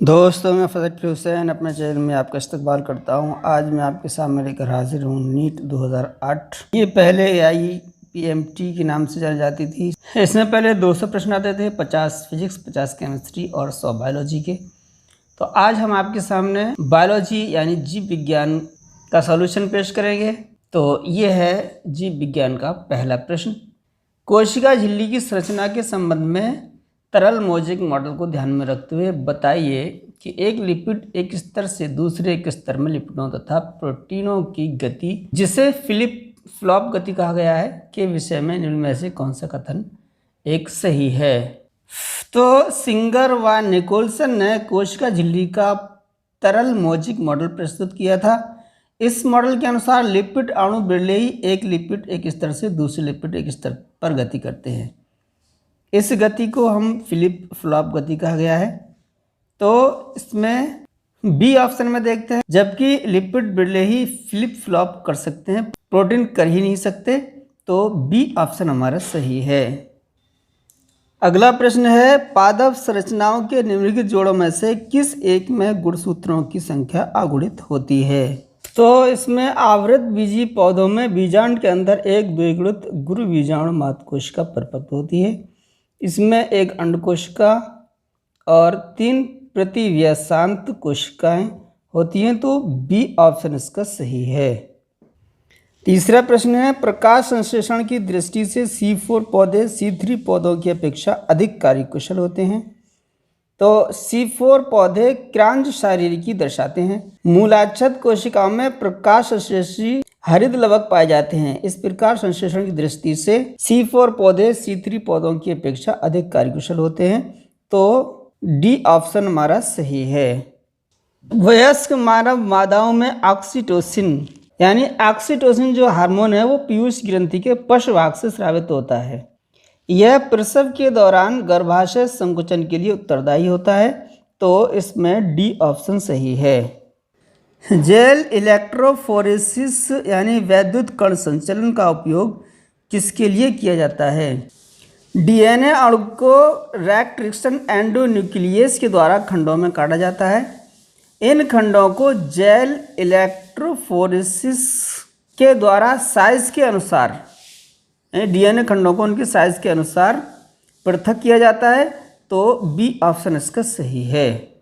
दोस्तों, मैं फजल हुसैन अपने चैनल में आपका इस्तकबाल करता हूं। आज मैं आपके सामने लेकर हाजिर हूं नीट 2008। ये पहले AIPMT के नाम से जानी जाती थी। इसमें पहले 200 प्रश्न आते थे, 50 फिजिक्स, 50 केमिस्ट्री और 100 बायोलॉजी के। तो आज हम आपके सामने बायोलॉजी यानी जीव विज्ञान का सॉल्यूशन पेश करेंगे। तो ये है जीव विज्ञान का पहला प्रश्न। कोशिका झिल्ली की संरचना के संबंध में तरल मोज़ेक मॉडल को ध्यान में रखते हुए बताइए कि एक लिपिड एक स्तर से दूसरे एक स्तर में लिपिडों तथा प्रोटीनों की गति, जिसे फिलिप फ्लॉप गति कहा गया है, के विषय में निम्न में से कौन सा कथन एक सही है। तो सिंगर व निकोलसन ने कोशिका झिल्ली का तरल मोज़ेक मॉडल प्रस्तुत किया था। इस मॉडल के अनुसार लिपिड अणु बिरले ही एक लिपिड एक स्तर से दूसरे लिपिड एक स्तर पर गति करते हैं। इस गति को हम फिलिप फ्लॉप गति कहा गया है। तो इसमें बी ऑप्शन में देखते हैं, जबकि लिपिड बिरले ही फिलिप फ्लॉप कर सकते हैं, प्रोटीन कर ही नहीं सकते। तो बी ऑप्शन हमारा सही है। अगला प्रश्न है, पादप संरचनाओं के निम्नलिखित जोड़ों में से किस एक में गुणसूत्रों की संख्या अगुणित होती है। तो इसमें आवृत बीजी पौधों में बीजांड के अंदर एक द्विगुणित गुरु बीजाणु मात्र कोशिका परिपक्व होती है। इसमें एक अंडकोशिका और 3 प्रतिव्यसांत कोशिकाएं होती हैं। तो बी ऑप्शन इसका सही है। तीसरा प्रश्न है, प्रकाश संश्लेषण की दृष्टि से C4 पौधे C3 पौधों की अपेक्षा अधिक कार्यकुशल होते हैं। तो C4 पौधे क्रांज शारीरिकी दर्शाते हैं। मूलाक्षत कोशिकाओं में प्रकाश संश्लेषी हरित लवक पाए जाते हैं। इस प्रकार संश्लेषण की दृष्टि से C4 पौधे C3 पौधों की अपेक्षा अधिक कार्यकुशल होते हैं। तो डी ऑप्शन हमारा सही है। वयस्क मानव मादाओं में ऑक्सीटोसिन यानी ऑक्सीटोसिन जो हार्मोन है वो पीयूष ग्रंथि के पश्चभाग से स्रावित होता है। यह प्रसव के दौरान गर्भाशय संकुचन के लिए उत्तरदायी होता है। तो इसमें डी ऑप्शन सही है। जेल इलेक्ट्रोफोरेसिस यानी वैद्युत कण संचलन का उपयोग किसके लिए किया जाता है। DNA अणु को रेस्ट्रिक्शन एंडोन्यूक्लियस के द्वारा खंडों में काटा जाता है। इन खंडों को जेल इलेक्ट्रोफोरेसिस के द्वारा साइज के अनुसार DNA खंडों को उनके साइज के अनुसार पृथक किया जाता है। तो बी ऑप्शन इसका सही है।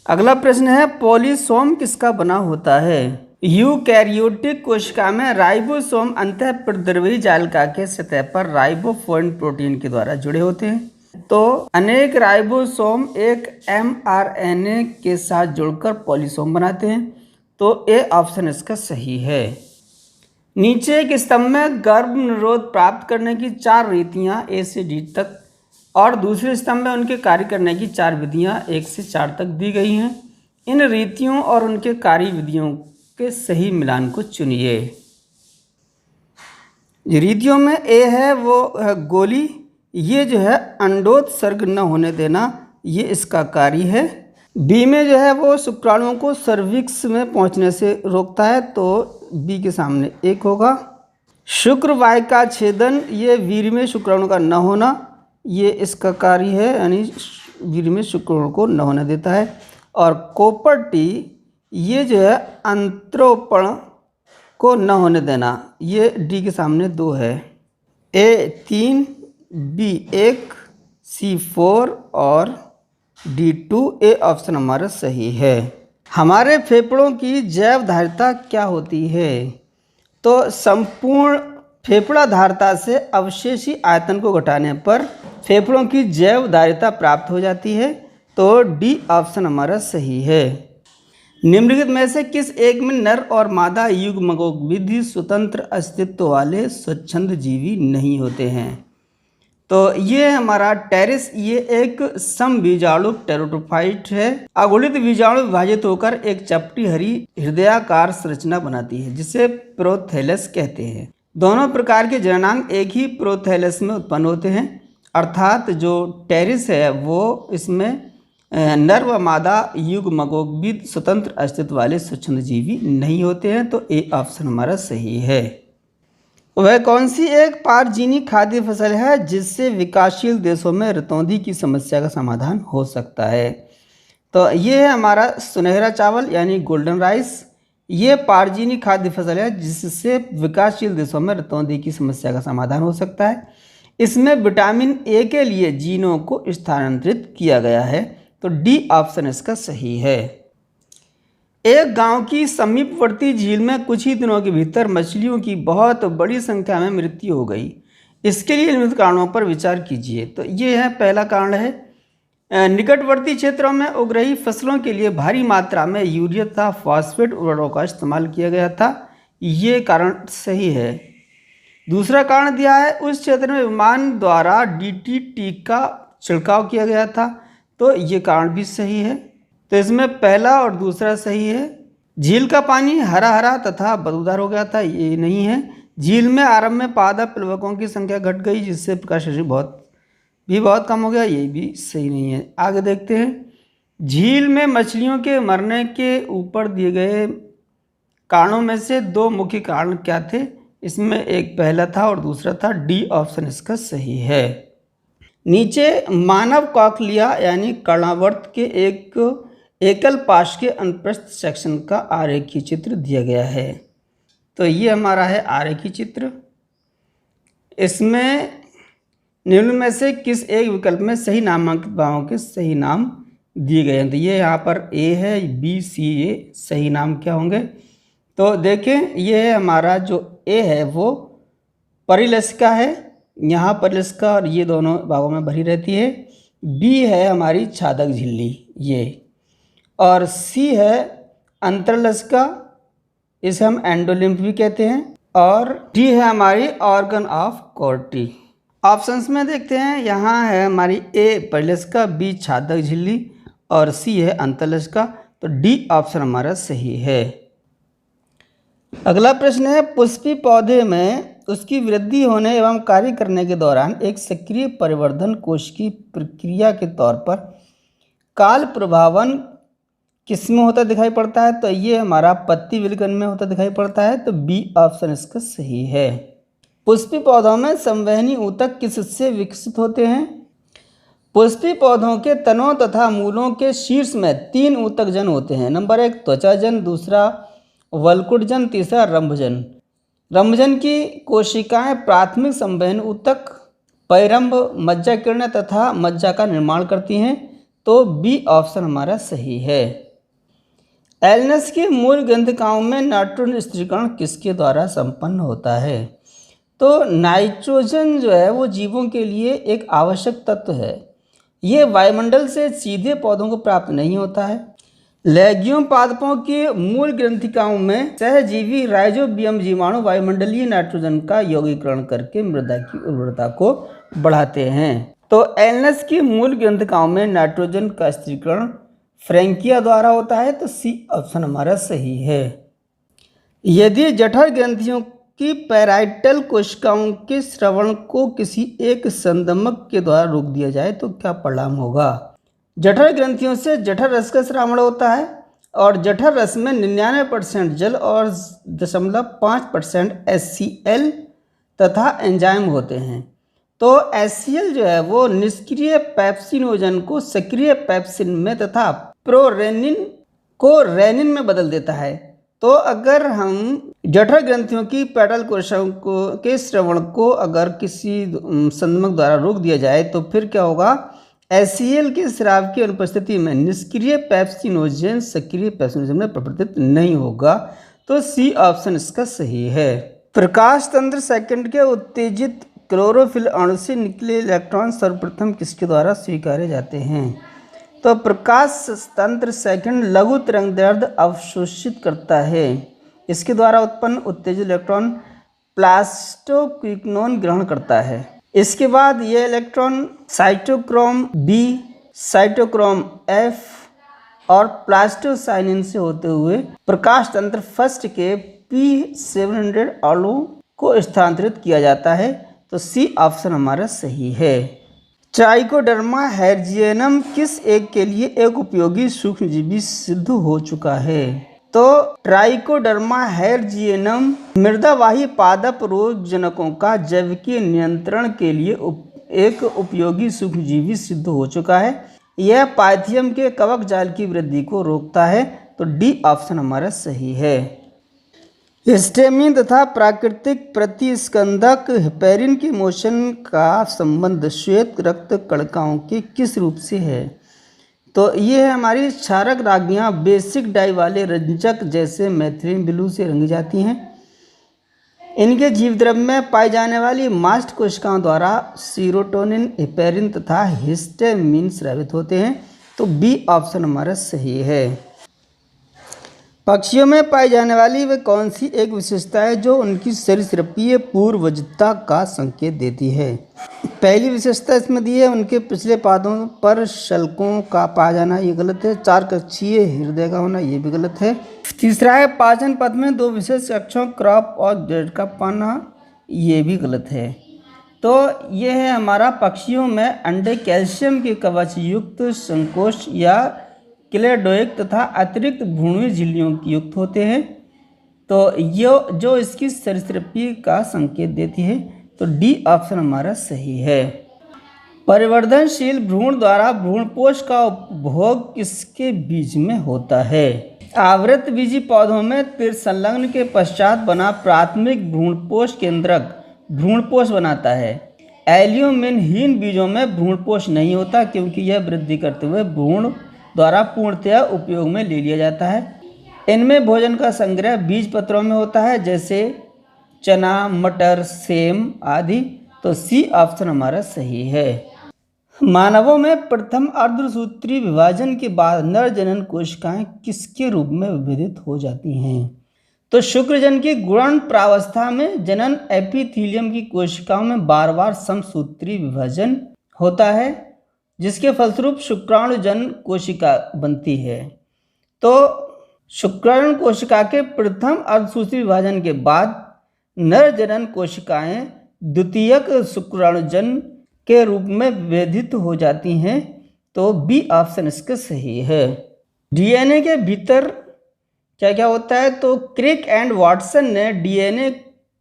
अगला प्रश्न है, पॉलीसोम किसका बना होता है। यूकैरियोटिक कोशिका में राइबोसोम अंतःप्रद्रवी जालिका के सतह पर राइबोफ्लोइन प्रोटीन के द्वारा जुड़े होते हैं। तो अनेक राइबोसोम एक mRNA के साथ जुड़कर पॉलीसोम बनाते हैं। तो ए ऑप्शन इसका सही है। नीचे एक स्तंभ में गर्भ निरोध प्राप्त करने की 4 रीतियां A से D तक और दूसरे स्तंभ में उनके कार्य करने की 4 विधियां 1 से 4 तक दी गई हैं। इन रीतियों और उनके कार्य विधियों के सही मिलान को चुनिए। रीतियों में ए है वो है गोली, ये जो है अंडोत्सर्ग न होने देना, ये इसका कार्य है। बी में जो है वो शुक्राणुओं को सर्विक्स में पहुंचने से रोकता है। तो बी के सामने 1 होगा। शुक्रवाहिका छेदन, ये वीर्य में शुक्राणु का न होना, ये इसका कार्य है, यानी वीर्य में शुक्राणु को न होने देता है। और कॉपर टी, ये जो है अंतरोपण को न होने देना, ये डी के सामने 2 है। ए 3, बी 1, सी 4 और डी 2। ए ऑप्शन हमारा सही है। हमारे फेफड़ों की जैव धारिता क्या होती है। तो संपूर्ण फेफड़ा धारिता से अवशेषी आयतन को घटाने पर फेफड़ों की जैव धारिता प्राप्त हो जाती है। तो डी ऑप्शन हमारा सही है। निम्नलिखित में से किस एक में नर और मादा युग्मकों स्वतंत्र अस्तित्व वाले स्वच्छंद जीवी नहीं होते हैं। तो ये हमारा टेरिस, ये एक समबीजाणु टेरोटोफाइट है। अगुणित बीजाणु विभाजित होकर एक चपटी हरी हृदयाकार संरचना बनाती है, जिसे प्रोथैलस कहते हैं। दोनों प्रकार के जननांग एक ही प्रोथैलस में उत्पन्न होते हैं, अर्थात जो टेरिस है वो इसमें नर व मादा युग्मकों स्वतंत्र अस्तित्व वाले स्वच्छंद जीवी नहीं होते हैं। तो ए ऑप्शन हमारा सही है। वह कौन सी एक पारजीनी खाद्य फसल है जिससे विकासशील देशों में रतौंधी की समस्या का समाधान हो सकता है। तो ये है हमारा सुनहरा चावल यानी गोल्डन राइस। ये पारजीनी खाद्य फसल है जिससे विकासशील देशों में रतौंधी की समस्या का समाधान हो सकता है। इसमें विटामिन ए के लिए जीनों को स्थानांतरित किया गया है। तो डी ऑप्शन इसका सही है। एक गांव की समीपवर्ती झील में कुछ ही दिनों के भीतर मछलियों की बहुत बड़ी संख्या में मृत्यु हो गई। इसके लिए निम्नलिखित कारणों पर विचार कीजिए। तो ये है पहला कारण है निकटवर्ती क्षेत्रों में उग रही फसलों के लिए भारी मात्रा में यूरिया तथा फॉस्फेट उर्वरकों का इस्तेमाल किया गया था। ये कारण सही है। दूसरा कारण दिया है उस क्षेत्र में विमान द्वारा डीडीटी का छिड़काव किया गया था। तो ये कारण भी सही है। तो इसमें पहला और दूसरा सही है। झील का पानी हरा हरा तथा बदबूदार हो गया था, ये नहीं है। झील में आरंभ में पादप प्लवकों की संख्या घट गई जिससे प्रकाश रश्मि बहुत कम हो गया, ये भी सही नहीं है। आगे देखते हैं। झील में मछलियों के मरने के ऊपर दिए गए कारणों में से दो मुख्य कारण क्या थे? इसमें एक पहला था और दूसरा था। डी ऑप्शन इसका सही है। नीचे मानव कॉकलिया यानी कर्णावर्त के एक एकल पाश के अनुप्रस्थ सेक्शन का आरेखीय चित्र दिया गया है। तो ये हमारा है आरेखीय चित्र। इसमें निम्न में से किस एक विकल्प में सही नामांकित भावों के सही नाम दिए गए हैं? तो ये यहाँ पर ए है, बी, सी, ए सही नाम क्या होंगे? तो देखें, ये है हमारा जो ए है वो परिलसिका है, यहाँ परिलसिका और ये दोनों भागों में भरी रहती है। बी है हमारी छादक झिल्ली ये, और सी है अंतरलसिका, इसे हम एंडोलिम्फ भी कहते हैं, और डी है हमारी ऑर्गन ऑफ कोर्टी। ऑप्शंस में देखते हैं। यहाँ है हमारी ए परिलसिका, बी छादक झिल्ली और सी है अंतरलसिका। तो डी ऑप्शन हमारा सही है। अगला प्रश्न है पुष्पी पौधे में उसकी वृद्धि होने एवं कार्य करने के दौरान एक सक्रिय परिवर्धन कोश की प्रक्रिया के तौर पर काल प्रभावन किसमें होता दिखाई पड़ता है? तो ये हमारा पत्ती विलगन में होता दिखाई पड़ता है। तो बी ऑप्शन इसका सही है। पुष्पी पौधों में संवहनी ऊतक किससे विकसित होते हैं? पुष्पी पौधों के तनों तथा मूलों के शीर्ष में 3 ऊतक जन होते हैं। नंबर 1 त्वचाजन, दूसरा वल्कुटजन, तीसरा रंभजन। रंभजन की कोशिकाएं प्राथमिक संवहन ऊतक, पैरंभ, मज्जा किरणें तथा मज्जा का निर्माण करती हैं। तो बी ऑप्शन हमारा सही है। एलनस के मूल ग्रंथिकाओं में नाइट्रोजन स्थिरीकरण किसके द्वारा संपन्न होता है? तो नाइट्रोजन जो है वो जीवों के लिए एक आवश्यक तत्व है। ये वायुमंडल से सीधे पौधों को प्राप्त नहीं होता है। लेग्यूम पादपों के मूल ग्रंथिकाओं में सहजीवी राइजोबियम जीवाणु वायुमंडलीय नाइट्रोजन का यौगिकरण करके मृदा की उर्वरता को बढ़ाते हैं। तो एलनस की मूल ग्रंथिकाओं में नाइट्रोजन का स्थिरीकरण फ्रैंकिया द्वारा होता है। तो सी ऑप्शन हमारा सही है। यदि जठर ग्रंथियों की पैराइटल कोशिकाओं के स्रवण को किसी एक संदमक के द्वारा रोक दिया जाए तो क्या परिणाम होगा? जठर ग्रंथियों से जठर रस का स्रावण होता है और जठर रस में 99% जल और 0.5% HCl तथा एंजाइम होते हैं। तो HCl जो है वो निष्क्रिय पेप्सिनोजन को सक्रिय पेप्सिन में तथा प्रोरेनिन को रेनिन में बदल देता है। तो अगर हम जठर ग्रंथियों की पैटल कोशिकाओं के स्रवण को अगर किसी संदमक द्वारा रोक दिया जाए तो फिर क्या होगा? HCl के स्राव की अनुपस्थिति में निष्क्रिय पेप्सिनोजन सक्रिय पेप्सिनोजन में परिवर्तित नहीं होगा। तो सी ऑप्शन इसका सही है। प्रकाश तंत्र सेकंड के उत्तेजित क्लोरोफिल अणु से निकले इलेक्ट्रॉन सर्वप्रथम किसके द्वारा स्वीकारे जाते हैं? तो प्रकाश तंत्र सेकंड लघु तरंगदैर्घ्य अवशोषित करता है। इसके द्वारा उत्पन्न उत्तेजित इलेक्ट्रॉन प्लास्टोक्विनोन ग्रहण करता है। इसके बाद ये electron cytochrome B, cytochrome F और प्लास्टोसाइनिन से होते हुए प्रकाश तंत्र फर्स्ट के P700 अणु को स्थानांतरित किया जाता है। तो सी ऑप्शन हमारा सही है। ट्राइकोडर्मा हैर्जियनम किस एक के लिए एक उपयोगी सूक्ष्मजीवी सिद्ध हो चुका है? तो ट्राइकोडर्मा हैर्जियनम मृदावाही पादप रोगजनकों का जैविकीय नियंत्रण के लिए एक उपयोगी सूक्ष्मजीवी सिद्ध हो चुका है। यह पाइथियम के कवक जाल की वृद्धि को रोकता है। तो डी ऑप्शन हमारा सही है। हिस्टामिन तथा प्राकृतिक प्रतिस्कंदक हेपेरिन के मोशन का संबंध श्वेत रक्त कणिकाओं के किस रूप से है? तो ये है हमारी क्षारक रागियाँ बेसिक डाई वाले रंजक जैसे मेथिलीन ब्लू से रंगी जाती हैं। इनके जीवद्रव्य में पाई जाने वाली मास्ट कोशिकाओं द्वारा सीरोटोनिन, हेपेरिन तथा हिस्टामिन स्रावित होते हैं। तो बी ऑप्शन हमारा सही है। पक्षियों में पाई जाने वाली वे कौन सी एक विशेषता है जो उनकी सरीसृपीय पूर्वजता का संकेत देती है? पहली विशेषता इसमें दी है उनके पिछले पादों पर शल्कों का पाया जाना, ये गलत है। 4 कक्षीय हृदय का होना, ये भी गलत है। तीसरा है पाचन पथ में 2 विशेष कक्षों क्रॉप और ग्रेड का पाना, ये भी गलत है। तो ये है हमारा पक्षियों में अंडे कैल्शियम के कवच युक्त संकोच या क्लेडोइक तथा अतिरिक्त भ्रूणीय झिल्लियों की युक्त होते हैं। तो ये जो इसकी सरीसृपीय का संकेत देती है। तो डी ऑप्शन हमारा सही है। परिवर्धनशील भ्रूण द्वारा भ्रूणपोष का उपभोग किसके बीज में होता है? आवृत बीजी पौधों में त्रिसंलग्न के पश्चात बना प्राथमिक भ्रूणपोष केंद्रक भ्रूणपोष बनाता है। एल्यूमिनहीन बीजों में भ्रूणपोष नहीं होता क्योंकि यह वृद्धि करते हुए भ्रूण द्वारा पूर्णतया उपयोग में ले लिया जाता है। इनमें भोजन का संग्रह बीज पत्रों में होता है जैसे चना, मटर, सेम आदि। तो सी ऑप्शन हमारा सही है। मानवों में प्रथम अर्धसूत्री विभाजन के बाद नर जनन कोशिकाएं किसके रूप में विभेदित हो जाती हैं? तो शुक्रजन की गुणन प्रावस्था में जनन एपिथीलियम की कोशिकाओं में बार बार समसूत्री विभाजन होता है जिसके फलस्वरूप शुक्राणुजन कोशिका बनती है। तो शुक्राणु कोशिका के प्रथम अर्धसूत्री विभाजन के बाद नर जनन कोशिकाएं द्वितीयक शुक्राणुजन के रूप में विभेदित हो जाती हैं। तो बी ऑप्शन इसका सही है। डीएनए के भीतर क्या क्या होता है? तो क्रिक एंड वाटसन ने डीएनए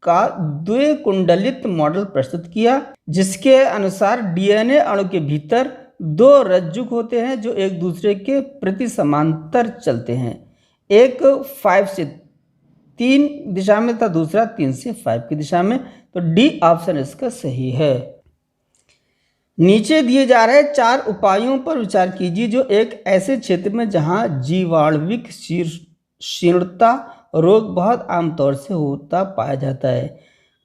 का द्विकुंडलित मॉडल प्रस्तुत किया जिसके अनुसार डीएनए अणु के भीतर 2 रज्जुक होते हैं जो एक दूसरे के प्रति समांतर चलते हैं। एक 5 से 3 दिशा में तथा दूसरा 3 से 5 की दिशा में। तो डी ऑप्शन इसका सही है। नीचे दिए जा रहे 4 उपायों पर विचार कीजिए जो एक ऐसे क्षेत्र में जहां जीवाणुविक शीर्णता रोग बहुत आमतौर से होता पाया जाता है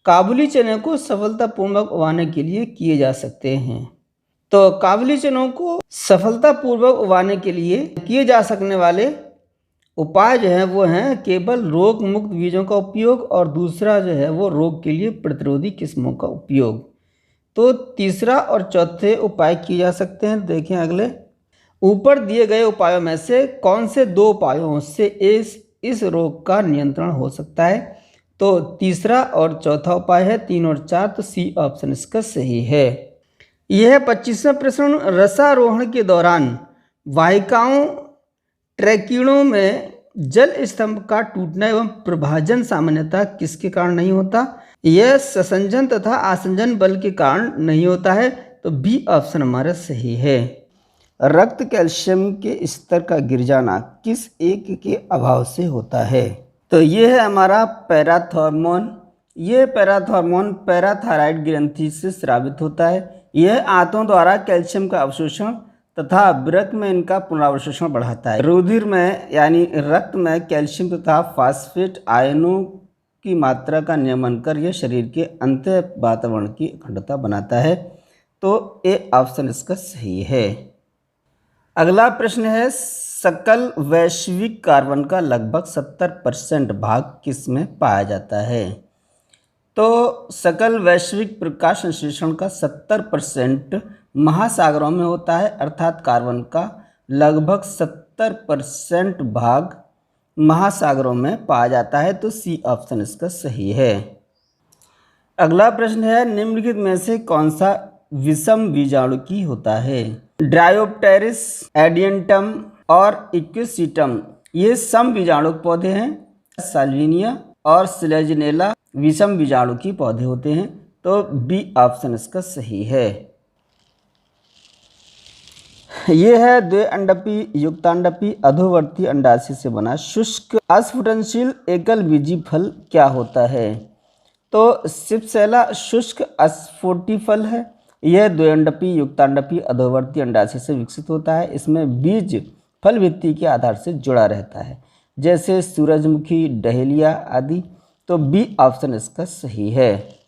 काबुली चने को सफलतापूर्वक उगाने के लिए किए जा सकते हैं। तो काबुली चनों को सफलतापूर्वक उगाने के लिए किए जा सकने वाले उपाय जो है वो हैं केवल रोग मुक्त बीजों का उपयोग और दूसरा जो है वो रोग के लिए प्रतिरोधी किस्मों का उपयोग। तो तीसरा और चौथे उपाय किए जा सकते हैं। देखें अगले, ऊपर दिए गए उपायों में से कौन से 2 उपायों से इस रोग का नियंत्रण हो सकता है? तो तीसरा और चौथा उपाय है 3 और 4। तो सी ऑप्शन इसका सही है। यह 25वां प्रश्न, रसारोहण के दौरान वाहिकाओं ट्रैकिडों में जल स्तंभ का टूटना एवं प्रभाजन सामान्यतः किसके कारण नहीं होता? यह ससंजन तथा आसंजन बल के कारण नहीं होता है। तो बी ऑप्शन हमारा सही है। रक्त कैल्शियम के स्तर का गिर जाना किस एक के अभाव से होता है? तो ये है हमारा पैराथॉर्मोन। ये पैराथॉर्मोन पैराथायराइड ग्रंथि से स्रावित होता है। यह आंतों द्वारा कैल्शियम का अवशोषण तथा वृक्क में इनका पुनरावशोषण बढ़ाता है। रुधिर में यानी रक्त में कैल्शियम तथा फास्फेट आयनों की मात्रा का नियमन कर यह शरीर के अंतः वातावरण की अखंडता बनाता है। तो ए ऑप्शन इसका सही है। अगला प्रश्न है, सकल वैश्विक कार्बन का लगभग 70% भाग किस में पाया जाता है? तो सकल वैश्विक प्रकाश संश्लेषण का 70% महासागरों में होता है, अर्थात कार्बन का लगभग 70% भाग महासागरों में पाया जाता है। तो सी ऑप्शन इसका सही है। अगला प्रश्न है, निम्नलिखित में से कौन सा विषम बीजाणुकी होता है? ड्रायोप्टेरिस, एडियंटम और इक्विसिटम ये सम बीजाणुक पौधे हैं। साल्विनिया और स्लेजिनेला विषम बीजाणुकी पौधे होते हैं। तो बी ऑप्शन इसका सही है। ये है द्विअंडपी युक्तांडपी अधोवर्ती अंडाशय से बना शुष्क अस्फुटनशील एकल बीजी फल क्या होता है? तो सिपसेला शुष्क अस्फुटी फल है। यह द्विअंडपी युक्तांडपी अधोवर्ती अंडाशय से विकसित होता है। इसमें बीज फल भित्ति के आधार से जुड़ा रहता है, जैसे सूरजमुखी, डहेलिया आदि। तो बी ऑप्शन इसका सही है।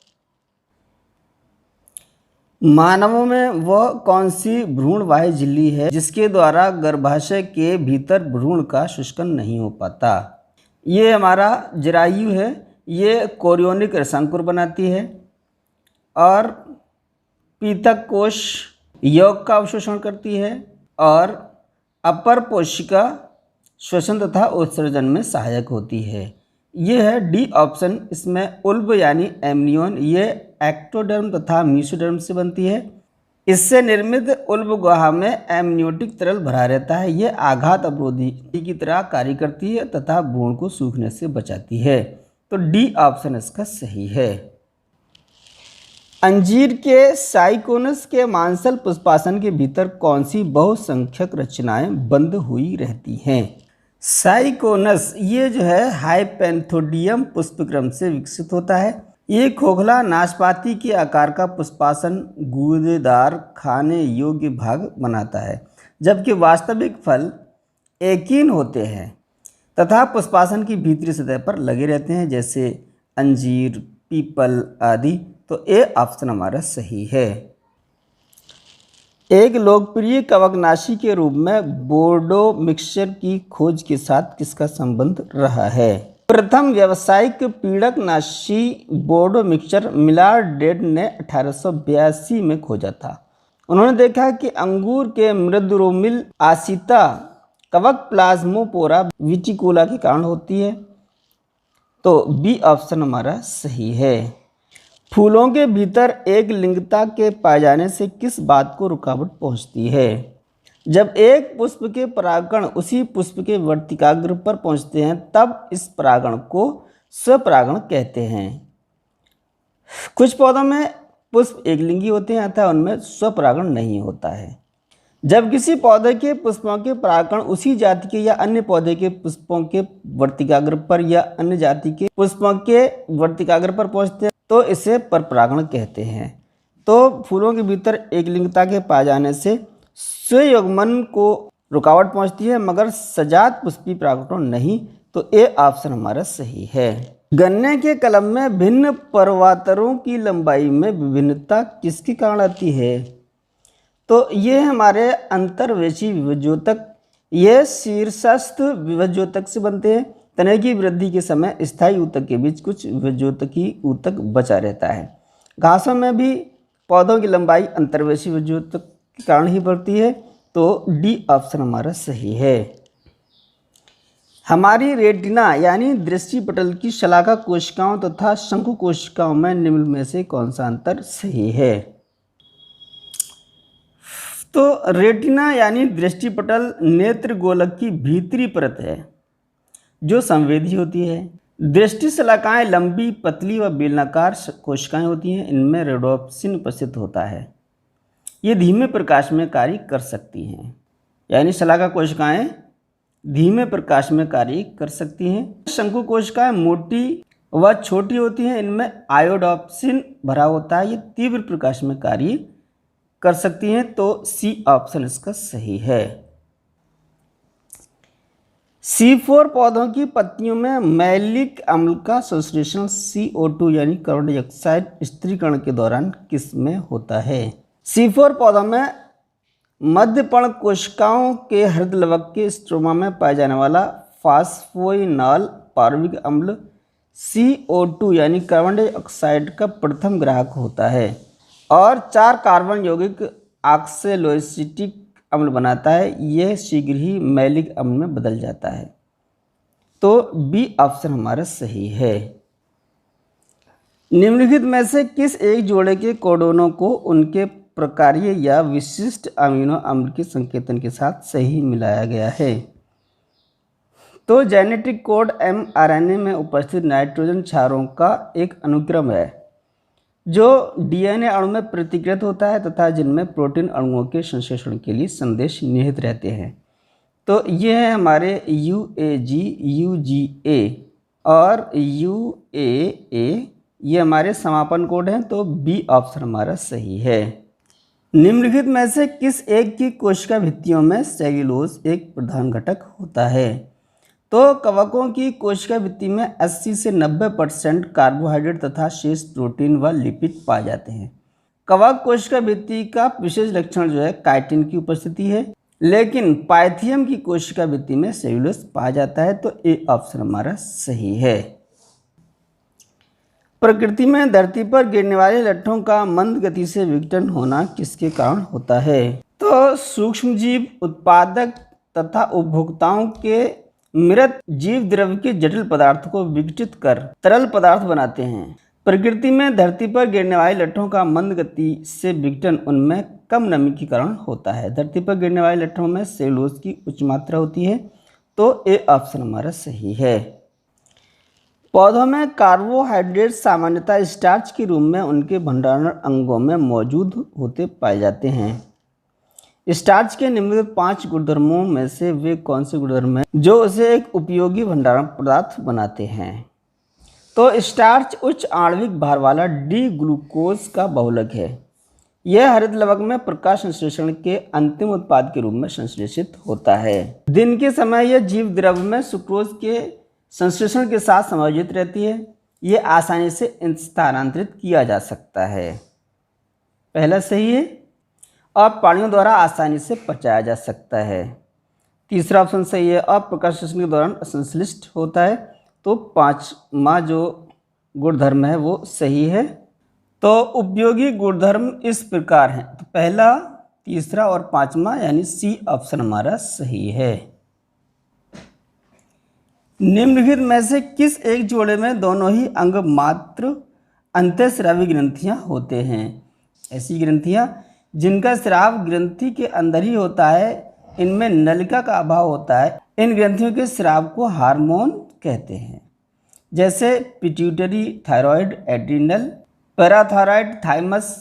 मानवों में वह कौन सी भ्रूणवाही झिल्ली है जिसके द्वारा गर्भाशय के भीतर भ्रूण का शुष्कन नहीं हो पाता? ये हमारा जरायु है। ये कोरियोनिक रसांकुर बनाती है और पीतक कोश यौग का अवशोषण करती है और अपर कोशिका श्वसन तथा उत्सर्जन में सहायक होती है। ये है डी ऑप्शन। इसमें उल्ब यानी एमनियोन ये एक्टोडर्म तथा मीसोडर्म से बनती है। इससे निर्मित उल्ब गुहा में एमनियोटिक तरल भरा रहता है। ये आघात अवरोधी की तरह कार्य करती है तथा भ्रूण को सूखने से बचाती है। तो डी ऑप्शन इसका सही है। अंजीर के साइकोनस के मांसल पुष्पासन के भीतर कौन सी बहुसंख्यक रचनाएं बंद हुई रहती हैं? साइकोनस ये जो है हाइपेंथोडियम पुष्पक्रम से विकसित होता है। ये खोखला नाशपाती के आकार का पुष्पासन गूदेदार खाने योग्य भाग बनाता है, जबकि वास्तविक फल एकीन होते हैं तथा पुष्पासन की भीतरी सतह पर लगे रहते हैं, जैसे अंजीर, पीपल आदि। तो ए ऑप्शन हमारा सही है। एक लोकप्रिय कवकनाशी के रूप में बोर्डो मिक्सचर की खोज के साथ किसका संबंध रहा है? प्रथम व्यावसायिक पीड़कनाशी बोर्डो मिक्सचर मिलार्ड डेड ने 1882 में खोजा था। उन्होंने देखा कि अंगूर के मृदुरोमिल आसिता कवक प्लाज्मोपोरा विटिकुला के कारण होती है। तो बी ऑप्शन हमारा सही है। फूलों के भीतर एक लिंगता के पाए जाने से किस बात को रुकावट पहुंचती है? जब एक पुष्प के परागकण उसी पुष्प के वर्तिकाग्र पर पहुंचते हैं तब इस परागण को स्वपरागण कहते हैं। कुछ पौधों में पुष्प एकलिंगी होते हैं अतः उनमें स्वपरागण नहीं होता है। जब किसी पौधे के पुष्पों के परागकण उसी जाति के या अन्य पौधे के पुष्पों के वर्तिकाग्र पर या अन्य जाति के पुष्पों के वर्तिकाग्र पर पहुंचते हैं तो इसे परपरागण कहते हैं। तो फूलों के भीतर एकलिंगता के पाए जाने से स्वयुग्मन को रुकावट पहुंचती है, मगर सजात पुष्पी परागकण नहीं। तो ए ऑप्शन हमारा सही है। गन्ने के कलम में भिन्न पर्वातरों की लंबाई में विभिन्नता किसके कारण आती है? तो ये हमारे अंतर्वेशी विभज्योतक, ये शीर्षस्थ विभज्योतक से बनते हैं। तने की वृद्धि के समय स्थायी ऊतक के बीच कुछ विभज्योतकी ऊतक बचा रहता है। घासों में भी पौधों की लंबाई अंतर्वेशी विभज्योतक के कारण ही बढ़ती है। तो डी ऑप्शन हमारा सही है। हमारी रेटिना यानी दृष्टिपटल की शलाका कोशिकाओं तथा शंकु कोशिकाओं में निम्न में से कौन सा अंतर सही है? तो रेटिना यानी दृष्टिपटल नेत्र गोलक की भीतरी परत है जो संवेदी होती है। दृष्टि शलाकाएं लंबी, पतली व बेलनाकार कोशिकाएं होती हैं। इनमें रेडोप्सिन उपस्थित होता है। ये धीमे प्रकाश में कार्य कर सकती हैं, यानी शलाका कोशिकाएं धीमे प्रकाश में कार्य कर सकती हैं। शंकु कोशिकाएं मोटी व छोटी होती हैं। इनमें आयोडोप्सिन भरा होता है। ये तीव्र प्रकाश में कार्य कर सकती हैं। तो सी ऑप्शन इसका सही है। C4 पौधों की पत्तियों में मैलिक अम्ल का संश्लेषण CO2 यानी कार्बन डाइऑक्साइड स्त्रीकरण के दौरान किस में होता है? C4 पौधों में मध्यपर्ण कोशिकाओं के हृदलवक के स्ट्रोमा में पाए जाने वाला फास्फोइनॉल पार्विक अम्ल CO2 यानी कार्बन डाइऑक्साइड का प्रथम ग्राहक होता है और 4 कार्बन यौगिक ऑक्सैलोएसिटिक अम्ल बनाता है। यह शीघ्र ही मैलिक अम्ल में बदल जाता है। तो बी ऑप्शन हमारा सही है। निम्नलिखित में से किस एक जोड़े के कोडोनों को उनके प्रकार्य या विशिष्ट अमीनो अम्ल के संकेतन के साथ सही मिलाया गया है? तो जेनेटिक कोड mRNA में उपस्थित नाइट्रोजन क्षारों का एक अनुक्रम है जो डीएनए अणु में प्रतिकृत होता है तथा जिनमें प्रोटीन अणुओं के संश्लेषण के लिए संदेश निहित रहते हैं। तो ये है हमारे UAG, UGA और UAA, ये हमारे समापन कोड हैं। तो बी ऑप्शन हमारा सही है। निम्नलिखित में से किस एक की कोशिका भित्तियों में सेल्यूलोज एक प्रधान घटक होता है? तो कवकों की कोशिका भित्ति में 80 से 90% कार्बोहाइड्रेट तथा शेष प्रोटीन व लिपिड पाए जाते हैं। कवक कोशिका भित्ति का विशेष लक्षण जो है काइटिन की उपस्थिति है, लेकिन पाइथियम की कोशिका भित्ति में सेल्यूलोज पाया जाता है। तो ए ऑप्शन हमारा सही है। प्रकृति में धरती पर गिरने वाले लट्ठों का मंद गति से विघटन होना किसके कारण होता है? तो सूक्ष्म जीव, उत्पादक तथा उपभोक्ताओं के मृत जीव द्रव्य के जटिल पदार्थ को विघटित कर तरल पदार्थ बनाते हैं। प्रकृति में धरती पर गिरने वाले लट्ठों का मंद गति से विघटन उनमें कम नमी के कारण होता है। धरती पर गिरने वाले लट्ठों में सेल्यूलोज की उच्च मात्रा होती है। तो ए ऑप्शन हमारा सही है। पौधों में कार्बोहाइड्रेट सामान्यतः स्टार्च के रूप में उनके भंडारण अंगों में मौजूद होते पाए जाते हैं। स्टार्च के निम्नलिखित 5 गुणधर्मों में से वे कौन से गुणधर्म हैं जो उसे एक उपयोगी भंडारण पदार्थ बनाते हैं? तो स्टार्च उच्च आणविक भार वाला डी ग्लूकोज का बहुलक है। यह हरित लवक में प्रकाश संश्लेषण के अंतिम उत्पाद के रूप में संश्लेषित होता है। दिन के समय यह जीव द्रव्य में सुक्रोज के संश्लेषण के साथ समायोजित रहती है। यह आसानी से स्थानांतरित किया जा सकता है। पहला सही है। और प्राणियों द्वारा आसानी से पचाया जा सकता है। तीसरा ऑप्शन सही है। और प्रकाश संश्लेषण के दौरान असंश्लिष्ट होता है। तो 5वां जो गुणधर्म है वो सही है। तो उपयोगी गुणधर्म इस प्रकार हैं। तो पहला, तीसरा और 5वां यानी सी ऑप्शन हमारा सही है। निम्नलिखित में से किस एक जोड़े में दोनों ही अंग मात्र अंतःस्रावी ग्रंथियां होते हैं? ऐसी ग्रंथियां जिनका स्राव ग्रंथि के अंदर ही होता है, इनमें नलिका का अभाव होता है। इन ग्रंथियों के स्राव को हार्मोन कहते हैं, जैसे pituitary, thyroid, adrenal, parathyroid, thymus.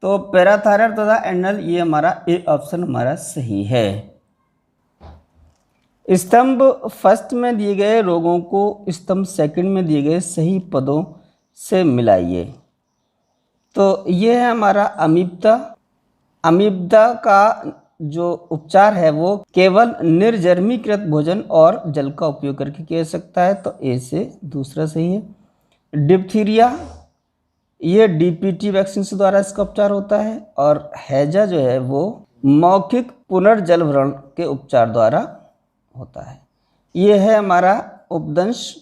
तो पैराथायराइड तथा एड्रिनल, ये हमारा ए ऑप्शन हमारा सही है। स्तंभ फर्स्ट में दिए गए रोगों को स्तंभ सेकंड में दिए गए सही पदों से मिलाइए। तो ये है हमारा अमीबता। अमीबा का जो उपचार है वो केवल निर्जर्मीकृत भोजन और जल का उपयोग करके किया जा सकता है। तो ए से दूसरा सही है। डिप्थीरिया, ये डीपीटी वैक्सीन से द्वारा इसका उपचार होता है। और हैजा जो है वो मौखिक पुनर्जलभरण के उपचार द्वारा होता है। ये है हमारा उपदंश,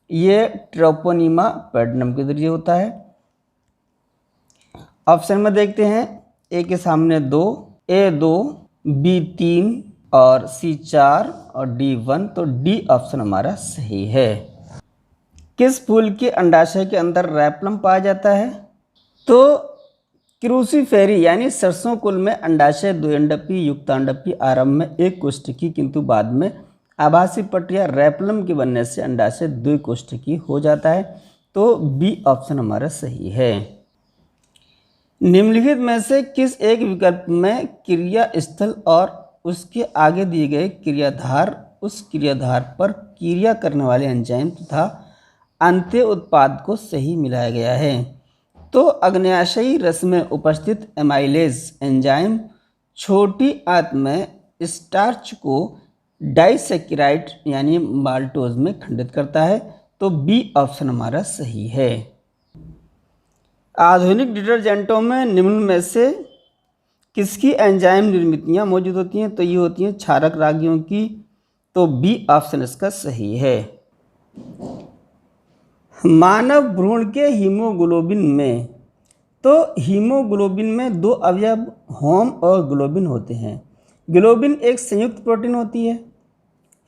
ये ट्रोपोनिमा पैडनम के जरिए होता है। ऑप्शन में देखते हैं। ए के सामने 2, A2, B3 और C4 और D1। तो डी ऑप्शन हमारा सही है। किस फूल के अंडाशय के अंदर रैपलम पाया जाता है? तो क्रूसीफेरी यानी सरसों कुल में अंडाशय द्विअंडपी, युक्तांडपी, आरंभ में एक कोष्ठकी किंतु बाद में आभासी पट या रैपलम के बनने से अंडाशय द्विकोष्ठकी हो जाता है। तो बी ऑप्शन हमारा सही है। निम्नलिखित में से किस एक विकल्प में क्रिया स्थल और उसके आगे दिए गए क्रियाधार उस क्रियाधार पर क्रिया करने वाले एंजाइम तथा अंत्य उत्पाद को सही मिलाया गया है? तो अग्न्याशयी रस में उपस्थित एमाइलेज एंजाइम छोटी आंत में स्टार्च को डाइसैकेराइड यानी माल्टोज में खंडित करता है। तो बी ऑप्शन हमारा सही है। आधुनिक डिटर्जेंटों में निम्न में से किसकी एंजाइम निर्मितियाँ मौजूद होती हैं? तो ये होती हैं क्षारक रागियों की। तो बी ऑप्शन इसका सही है। मानव भ्रूण के हीमोग्लोबिन में, तो हीमोग्लोबिन में 2 अवयव होम और ग्लोबिन होते हैं। ग्लोबिन एक संयुक्त प्रोटीन होती है।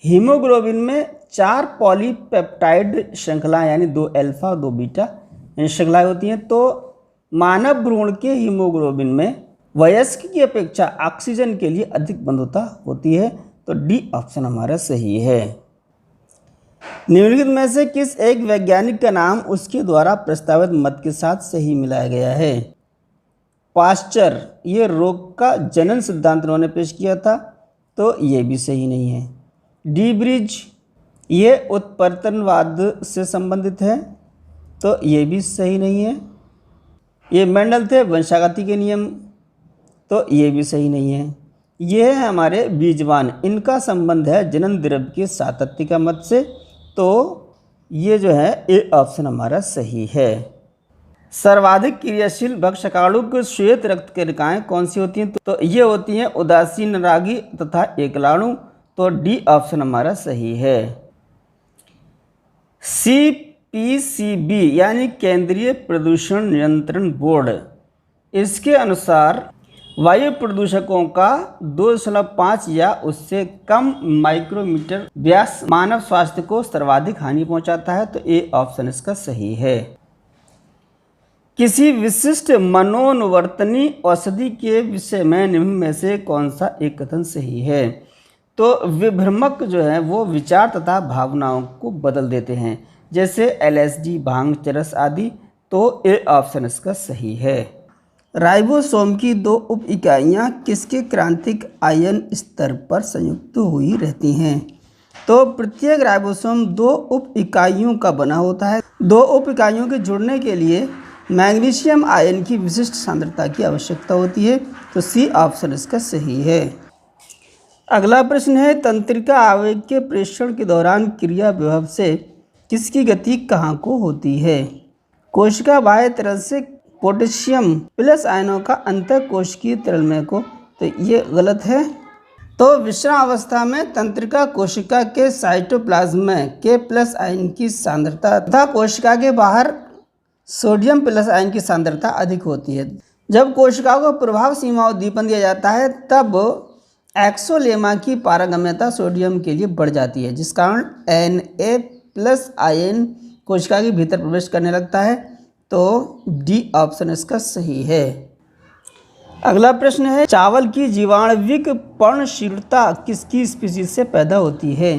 हीमोग्लोबिन में 4 पॉलीपेप्टाइड श्रृंखलाएं यानी 2 अल्फा और 2 बीटा श्रृंखलाएं होती हैं। तो मानव भ्रूण के हीमोग्लोबिन में वयस्क की अपेक्षा ऑक्सीजन के लिए अधिक बंधुता होती है। तो डी ऑप्शन हमारा सही है। निम्नलिखित में से किस एक वैज्ञानिक का नाम उसके द्वारा प्रस्तावित मत के साथ सही मिलाया गया है? पाश्चर, ये रोग का जनन सिद्धांत उन्होंने पेश किया था, तो ये भी सही नहीं है। डी ब्रिज, ये उत्परिवर्तनवाद से संबंधित है, तो ये भी सही नहीं है। ये मेंडल थे वंशागति के नियम, तो ये भी सही नहीं है। ये है हमारे बीजवान, इनका संबंध है जनन द्रव्य के सातत्य का मत से, तो ये जो है ए ऑप्शन हमारा सही है। सर्वाधिक क्रियाशील भक्षकाणुक श्वेत रक्त कणिकाएं कौन सी होती हैं? तो ये होती हैं उदासीन रागी तथा एकलाणु, तो डी ऑप्शन हमारा सही है। CPCB यानी केंद्रीय प्रदूषण नियंत्रण बोर्ड, इसके अनुसार वायु प्रदूषकों का 2.5 या उससे कम माइक्रोमीटर व्यास मानव स्वास्थ्य को सर्वाधिक हानि पहुंचाता है, तो ए ऑप्शन इसका सही है। किसी विशिष्ट मनोनुवर्तनी औषधि के विषय में निम्न में से कौन सा एक कथन सही है? तो विभ्रमक जो है वो विचार तथा भावनाओं को बदल देते हैं, जैसे LSD, भांग, चरस आदि, तो ए ऑप्शन इसका सही है। राइबोसोम की 2 उप इकाइयाँ किसके क्रांतिक आयन स्तर पर संयुक्त हुई रहती हैं? तो प्रत्येक राइबोसोम 2 उप इकाइयों का बना होता है। 2 उप इकाइयों के जुड़ने के लिए मैग्नीशियम आयन की विशिष्ट सांद्रता की आवश्यकता होती है, तो सी ऑप्शन इसका सही है। अगला प्रश्न है, तंत्रिका आवेग के प्रेषण के दौरान क्रिया विभव से किसकी गति कहाँ को होती है? कोशिका बाह्य तरल से पोटेशियम प्लस आयनों का अंतर कोशिकीय तरल में को, तो ये गलत है। तो विश्राम अवस्था में तंत्रिका कोशिका के साइटोप्लाज्म में K+ आयन की सांद्रता तथा कोशिका के बाहर सोडियम प्लस आयन की सांद्रता अधिक होती है। जब कोशिकाओं को प्रभाव सीमा उद्दीपन दिया जाता है तब एक्सोलेमा की पारगम्यता सोडियम के लिए बढ़ जाती है, जिस कारण Na+ आयन कोशिका के भीतर प्रवेश करने लगता है, तो डी ऑप्शन इसका सही है। अगला प्रश्न है, चावल की जीवाणुविक पर्णशीलता किसकी स्पीशीज से पैदा होती है?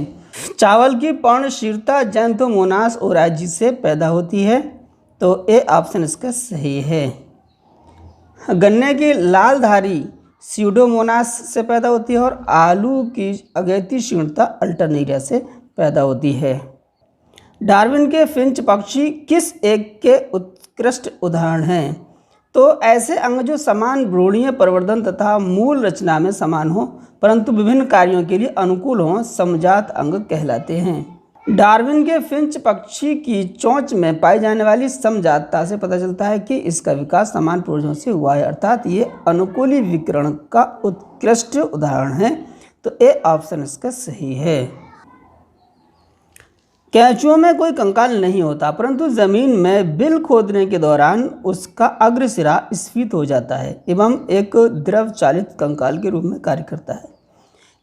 चावल की पर्णशीलता जैंथोमोनास ओराइजी से पैदा होती है, तो ए ऑप्शन इसका सही है। गन्ने की लालधारी स्यूडोमोनास से पैदा होती है और आलू की अगैती शीर्णता अल्टरनेरिया से पैदा होती है। डार्विन के फिंच पक्षी किस एक के उत्कृष्ट उदाहरण हैं? तो ऐसे अंग जो समान भ्रूणीय प्रवर्धन तथा मूल रचना में समान हो परंतु विभिन्न कार्यों के लिए अनुकूल हों, समजात अंग कहलाते हैं। डार्विन के फिंच पक्षी की चोंच में पाई जाने वाली समजातता से पता चलता है कि इसका विकास समान पूर्वजों से हुआ है, अर्थात ये अनुकूली विकिरण का उत्कृष्ट उदाहरण है, तो ए ऑप्शन इसका सही है। कैंचुओं में कोई कंकाल नहीं होता परंतु जमीन में बिल खोदने के दौरान उसका अग्रसिरा स्फीत हो जाता है एवं एक द्रव चालित कंकाल के रूप में कार्य करता है।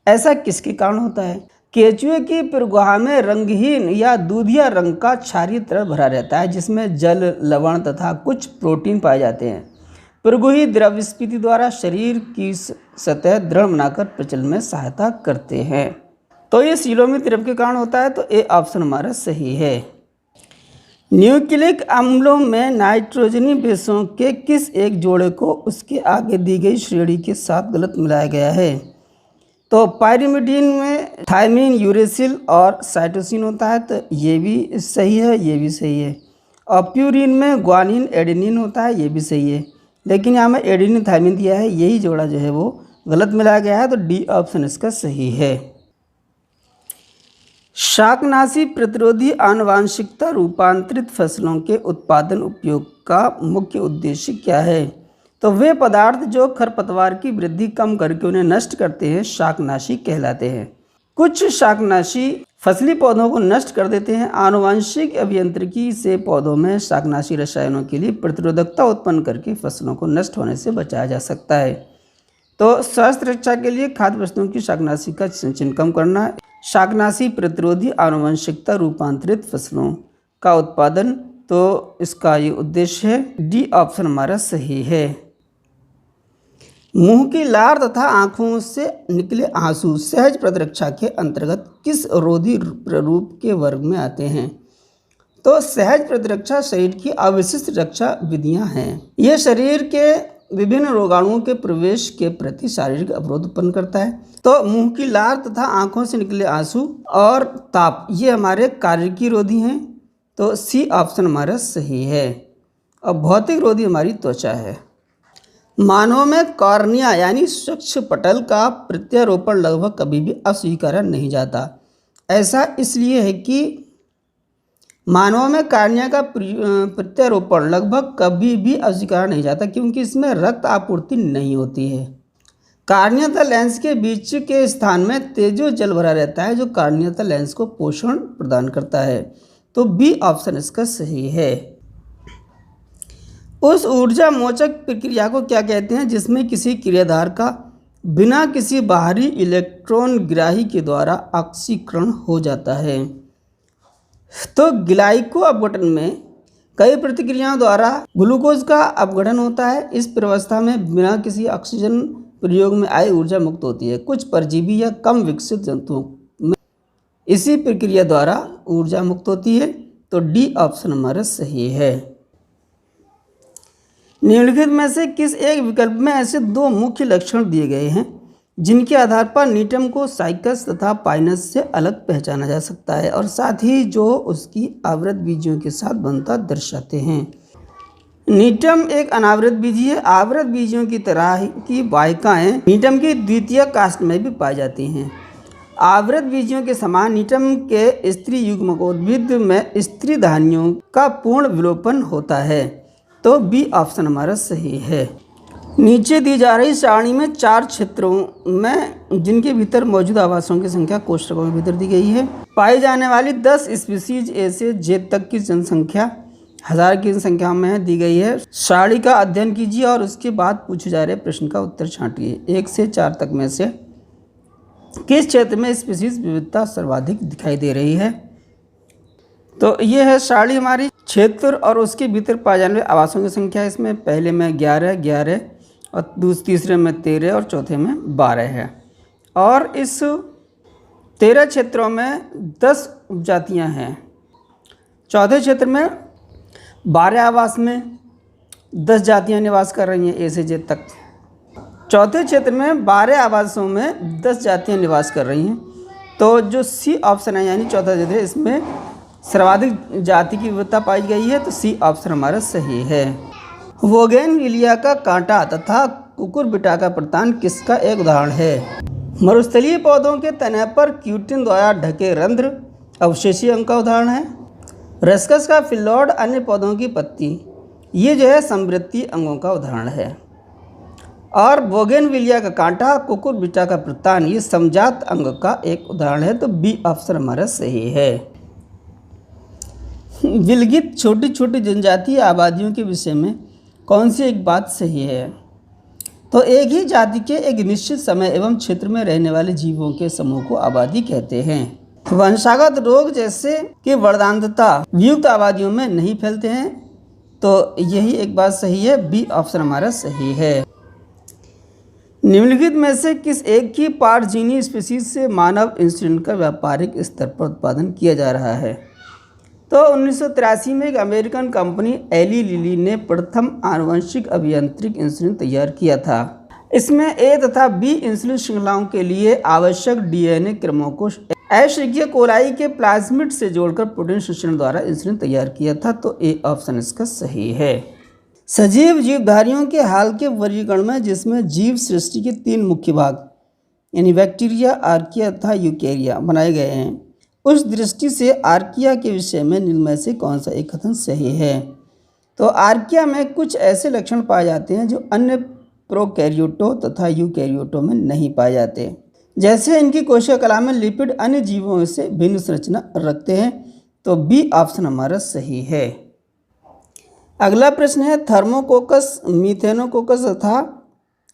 ऐसा किसके कारण होता है? केंचुए की पिरगुहा में रंगहीन या दूधिया रंग का क्षारीय तरल भरा रहता है, जिसमें जल, लवण तथा कुछ प्रोटीन पाए जाते हैं। पिरगुही द्रव स्फीति द्वारा शरीर की सतह दृढ़ बनाकर प्रचलन में सहायता करते हैं, तो ये सीलोमिक द्रव के कारण होता है, तो ए ऑप्शन हमारा सही है। न्यूक्लिक अम्लों में नाइट्रोजनी बेसों के किस एक जोड़े को उसके आगे दी गई श्रेणी के साथ गलत मिलाया गया है? तो पायरिमिडीन में थायमीन, यूरेसिल और साइटोसिन होता है, तो ये भी सही है, ये भी सही है। और प्यूरिन में ग्वानिन, एडेनिन होता है, ये भी सही है, लेकिन यहाँ में एडेनिन थायमीन दिया है, यही जोड़ा जो है वो गलत मिलाया गया है, तो डी ऑप्शन इसका सही है। शाकनाशी प्रतिरोधी आनुवांशिकता रूपांतरित फसलों के उत्पादन उपयोग का मुख्य उद्देश्य क्या है? तो वे पदार्थ जो खरपतवार की वृद्धि कम करके उन्हें नष्ट करते हैं शाकनाशी कहलाते हैं। कुछ शाकनाशी फसली पौधों को नष्ट कर देते हैं। आनुवांशिक अभियांत्रिकी से पौधों में शाकनाशी रसायनों के लिए प्रतिरोधकता उत्पन्न करके फसलों को नष्ट होने से बचाया जा सकता है। तो स्वास्थ्य रक्षा के लिए खाद्य वस्तुओं की शाकनाशी का संचयन कम करना, शाकनाशी प्रतिरोधी आनुवंशिकता रूपांतरित फसलों का उत्पादन, तो इसका ये उद्देश्य है। डी ऑप्शन हमारा सही है। मुंह की लार तथा आंखों से निकले आंसू सहज प्रतिरक्षा के अंतर्गत किस रोधी प्ररूप के वर्ग में आते हैं? तो सहज प्रतिरक्षा शरीर की अविशिष्ट रक्षा विधियां हैं। ये शरीर के विभिन्न रोगाणुओं के प्रवेश के प्रति शारीरिक अवरोध उत्पन्न करता है। तो मुंह की लार तथा आंखों से निकले आंसू और ताप ये हमारे कार्यकी रोधी हैं। तो सी ऑप्शन हमारा सही है। और भौतिक रोधी हमारी त्वचा है। मानव में कॉर्निया यानी स्वच्छ पटल का प्रत्यारोपण लगभग कभी भी अस्वीकारा नहीं जाता। ऐसा इसलिए है कि मानव में कॉर्निया का प्रत्यारोपण लगभग कभी भी अस्वीकारा नहीं जाता क्योंकि इसमें रक्त आपूर्ति नहीं होती है। कॉर्निया तथा लेंस के बीच के स्थान में तेजो जल भरा रहता है जो कॉर्निया तथा लेंस को पोषण प्रदान करता है। तो बी ऑप्शन इसका सही है। उस ऊर्जा मोचक प्रक्रिया को क्या कहते हैं जिसमें किसी क्रियाधार का बिना किसी बाहरी इलेक्ट्रॉन ग्राही के द्वारा ऑक्सीकरण हो जाता है? तो ग्लाइको अपघटन में कई प्रतिक्रियाओं द्वारा ग्लूकोज का अपघटन होता है। इस प्रवस्था में बिना किसी ऑक्सीजन प्रयोग में आई ऊर्जा मुक्त होती है। कुछ परजीवी या कम विकसित जंतुओं में इसी प्रक्रिया द्वारा ऊर्जा मुक्त होती है। तो डी ऑप्शन हमारा सही है। निम्नलिखित में से किस एक विकल्प में ऐसे दो मुख्य लक्षण दिए गए हैं जिनके आधार पर नीटम को साइकस तथा पाइनस से अलग पहचाना जा सकता है और साथ ही जो उसकी आवृत बीजियों के साथ बनता दर्शाते हैं? नीटम एक अनावृत बीजी है। आवृत बीजियों की तरह की वाहिकाएं नीटम की द्वितीय कास्ट में भी पाई जाती हैं। आवृत बीजियों के समान नीटम के स्त्री युग्मकोद्भिद में स्त्री धानियों का पूर्ण विलोपन होता है। तो बी ऑप्शन हमारा सही है। नीचे दी जा रही सारणी में 4 क्षेत्रों में जिनके भीतर मौजूद आवासों की संख्या कोष्ठकों के भीतर दी गई है। पाई जाने वाली 10 स्पीसीज ए से जेड तक की जनसंख्या 1000 की संख्या में दी गई है। सारणी का अध्ययन कीजिए और उसके बाद पूछे जा रहे प्रश्न का उत्तर छांटिए। 1 से 4 तक में से किस क्षेत्र में स्पीसीज विविधता सर्वाधिक दिखाई दे रही है? तो ये है सारणी हमारी क्षेत्र और उसके भीतर पाए जाने वाले आवासों की संख्या। इसमें पहले में 11 और तीसरे में 13 और चौथे में 12 है। और इस 13 क्षेत्रों में 10 उपजातियां हैं। चौथे क्षेत्र में 12 आवास में 10 जातियां निवास कर रही हैं ए से जेड तक। चौथे क्षेत्र में 12 आवासों में 10 जातियां निवास कर रही हैं। तो जो सी ऑप्शन है यानी चौथा क्षेत्र इसमें सर्वाधिक जाति की विविधता पाई गई है। तो सी ऑप्शन हमारा सही है। बोगेनविलिया का कांटा तथा कुकुरबिटा का प्रतान किसका एक उदाहरण है? मरुस्थलीय पौधों के तने पर क्यूटिन द्वारा ढके रंध्र अवशेषीय अंग का उदाहरण है। रस्कस का फिल्लॉड अन्य पौधों की पत्ती ये जो है समवृत्तीय अंगों का उदाहरण है। और बोगेनविलिया का कांटा कुकुरबिटा का प्रतान ये समजात अंग का एक उदाहरण है। तो बी ऑप्शन हमारा सही है। विलगित छोटी छोटी जनजातीय आबादियों के विषय में कौन सी एक बात सही है? तो एक ही जाति के एक निश्चित समय एवं क्षेत्र में रहने वाले जीवों के समूह को आबादी कहते हैं। वंशागत रोग जैसे कि वर्णांधता वियुक्त आबादियों में नहीं फैलते हैं। तो यही एक बात सही है। बी ऑप्शन हमारा सही है। निम्नलिखित में से किस एक की पारजीनी स्पीसीज से मानव इंसुलिन का व्यापारिक स्तर पर उत्पादन किया जा रहा है? तो 1983 में एक अमेरिकन कंपनी एली लिली ने प्रथम आनुवंशिक अभियांत्रिक इंसुलिन तैयार किया था। इसमें ए तथा बी इंसुलिन श्रृंखलाओं के लिए आवश्यक डीएनए क्रमों को एशेरिकिया कोलाई के प्लाज्मिड से जोड़कर प्रोटीन संश्लेषण द्वारा इंसुलिन तैयार किया था। तो ए ऑप्शन इसका सही है। सजीव जीवधारियों के हाल के वर्गीकरण में जिसमें जीव सृष्टि के 3 मुख्य भाग यानी बैक्टीरिया, आर्किया तथा यूकेरिया बनाए गए हैं, उस दृष्टि से आर्किया के विषय में निम्न में से कौन सा एक कथन सही है? तो आर्किया में कुछ ऐसे लक्षण पाए जाते हैं जो अन्य प्रोकैरियोटों तथा यूकैरियोटों में नहीं पाए जाते। जैसे इनकी कोशिका कला में लिपिड अन्य जीवों से भिन्न संरचना रखते हैं। तो बी ऑप्शन हमारा सही है। अगला प्रश्न है थर्मोकोकस, मीथेनोकोकस तथा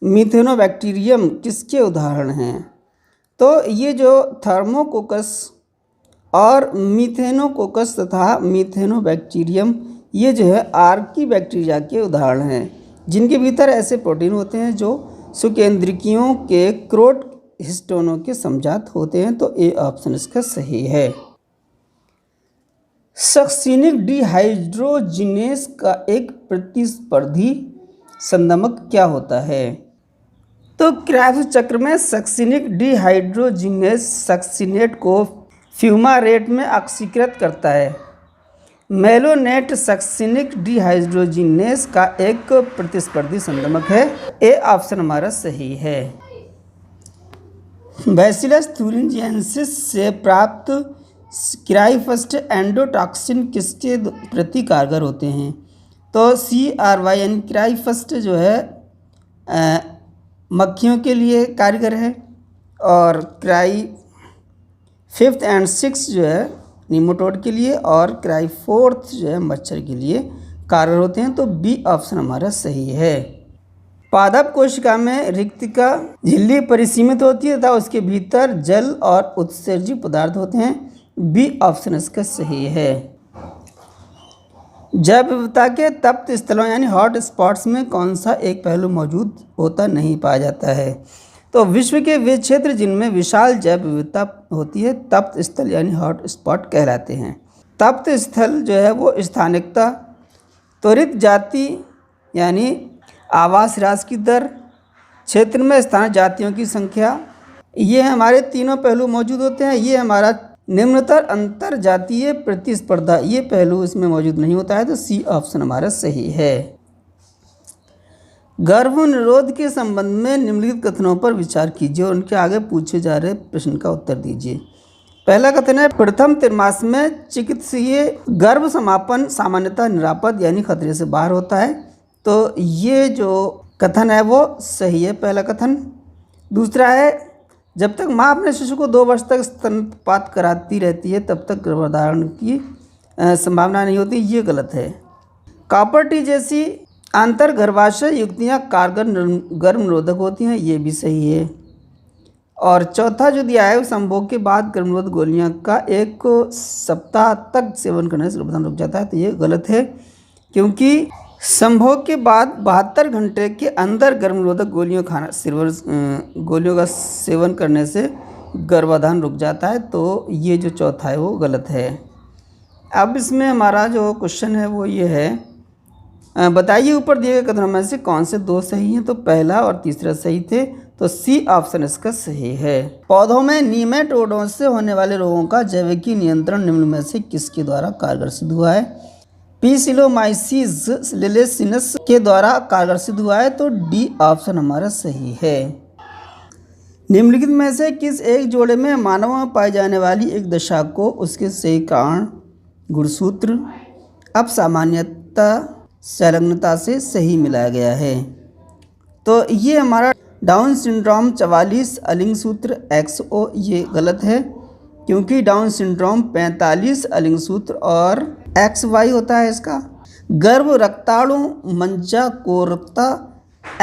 मीथेनोबैक्टीरियम किसके उदाहरण हैं? तो ये जो थर्मोकोकस और मीथेनोकोकस तथा मीथेनोबैक्टीरियम ये जो है आर्की बैक्टीरिया के उदाहरण हैं जिनके भीतर ऐसे प्रोटीन होते हैं जो सुकेंद्रिकियों के क्रोट हिस्टोनों के समजात होते हैं, तो ए ऑप्शन इसका सही है। सक्सिनिक डिहाइड्रोजिनेस का एक प्रतिस्पर्धी संदमक क्या होता है? तो क्रेब्स चक्र में सक्सिनिक डिहाइड्रोजिनेस सक्सिनेट को फ्यूमारेट में ऑक्सीकृत करता है। मेलोनेट सक्सिनिक डिहाइड्रोजिनेस का एक प्रतिस्पर्धी संदमक है। ए ऑप्शन हमारा सही है। बैसिलस thuringiensis से प्राप्त क्राइफस्ट एंडोटॉक्सिन किसके प्रति कारगर होते हैं? तो CRYN क्राइफस्ट जो है मक्खियों के लिए कारगर है, और क्राई 5th and 6th जो है निमोटोड के लिए, और क्राई 4th जो है मच्छर के लिए कारगर होते हैं, तो बी ऑप्शन हमारा सही है। पादप कोशिका में रिक्तिका झिल्ली परिसीमित होती है तथा उसके भीतर जल और उत्सर्जी पदार्थ होते हैं। बी ऑप्शन इसका सही है। जैव विविधता के तप्त स्थलों यानी हॉट स्पॉट्स में कौन सा एक पहलू मौजूद होता नहीं पाया जाता है? तो विश्व के वे क्षेत्र जिनमें विशाल जैव विविधता होती है तप्त स्थल यानी हॉट स्पॉट कहलाते हैं। तप्त स्थल जो है वो स्थानिकता, त्वरित जाति यानी आवास ह्रास की दर, क्षेत्र में स्थानिक जातियों की संख्या, ये हमारे तीनों पहलू मौजूद होते हैं। ये हमारा निम्नतर अंतर जातीय प्रतिस्पर्धा, ये पहलू इसमें मौजूद नहीं होता है, तो सी ऑप्शन हमारा सही है। गर्भ निरोध के संबंध में निम्नलिखित कथनों पर विचार कीजिए और उनके आगे पूछे जा रहे प्रश्न का उत्तर दीजिए। पहला कथन है, प्रथम त्रैमास में चिकित्सीय गर्भ समापन सामान्यतः निरापद यानी खतरे से बाहर होता है, तो ये जो कथन है वो सही है, पहला कथन। दूसरा है, जब तक माँ अपने शिशु को 2 वर्ष तक स्तनपात कराती रहती है तब तक गर्भधारण की संभावना नहीं होती, ये गलत है। कॉपर टी जैसी आंतर गर्भाशय युक्तियाँ कारगर गर्भ निरोधक होती हैं, ये भी सही है। और चौथा जो दिया है, संभोग के बाद गर्भ निरोधक गोलियाँ का 1 सप्ताह तक सेवन करने से गर्भधारण रुक जाता है, तो ये गलत है, क्योंकि संभोग के बाद 72 घंटे के अंदर गर्भ निरोधक गोलियों गोलियों का सेवन करने से गर्भाधान रुक जाता है, तो ये जो चौथा है वो गलत है। अब इसमें हमारा जो क्वेश्चन है वो ये है, बताइए ऊपर दिए गए कथनों में से कौन से 2 सही हैं? तो पहला और तीसरा सही थे, तो सी ऑप्शन इसका सही है। पौधों में नीमेटोडों से होने वाले रोगों का जैविकी नियंत्रण निम्न में से किसके द्वारा कारगर सिद्ध हुआ है? पीसिलोमाइसिस लिलेसिनस के द्वारा कारगर सिद्ध हुआ है, तो डी ऑप्शन हमारा सही है। निम्नलिखित में से किस एक जोड़े में मानव में पाई जाने वाली एक दशा को उसके सही कारण गुणसूत्र अपसामान्यता संलग्नता से सही मिलाया गया है? तो ये हमारा डाउन सिंड्रोम 44 अलिंग सूत्र XO, ये गलत है, क्योंकि डाउन सिंड्रोम 45 अलिंग सूत्र और XY होता है इसका। गर्भ रक्ताणु मंचा कोरकता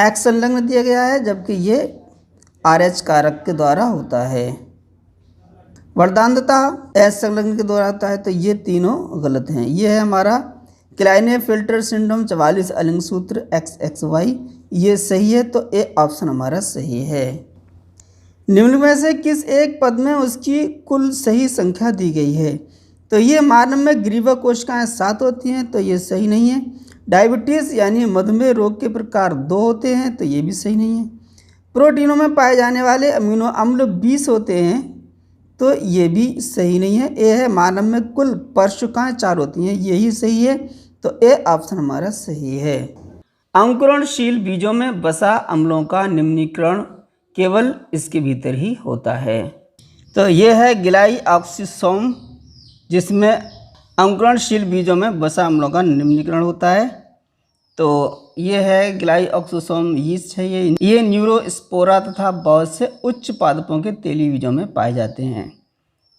X संलग्न दिया गया है, जबकि ये RH कारक के द्वारा होता है। वर्दांतता S संलग्न के द्वारा होता है, तो ये तीनों गलत हैं। ये है हमारा क्लाइनेफिल्टर सिंड्रोम 44 अलिंग सूत्र XXY, ये सही है, तो ए ऑप्शन हमारा सही है। निम्न में से किस एक पद में उसकी कुल सही संख्या दी गई है? तो ये मानव में ग्रीवा कोशिकाएं 7 होती हैं, तो ये सही नहीं है। डायबिटीज़ यानी मधुमेह रोग के प्रकार 2 होते हैं, तो ये भी सही नहीं है। प्रोटीनों में पाए जाने वाले अमीनो अम्ल 20 होते हैं, तो ये भी सही नहीं है। ए है, मानव में कुल परशुकाएँ 4 होती हैं, यही सही है, तो ए ऑप्शन हमारा सही है। अंकुरणशील बीजों में वसा अम्लों का निम्नीकरण केवल इसके भीतर ही होता है। तो ये है ग्लाइऑक्सिसोम, जिसमें अंकुरणशील बीजों में वसा अम्लों का निम्नीकरण होता है। तो ये है ग्लाइऑक्सिसोम यीस्ट है, ये न्यूरोस्पोरा तथा बहुत से उच्च पादपों के तेली बीजों में पाए जाते हैं,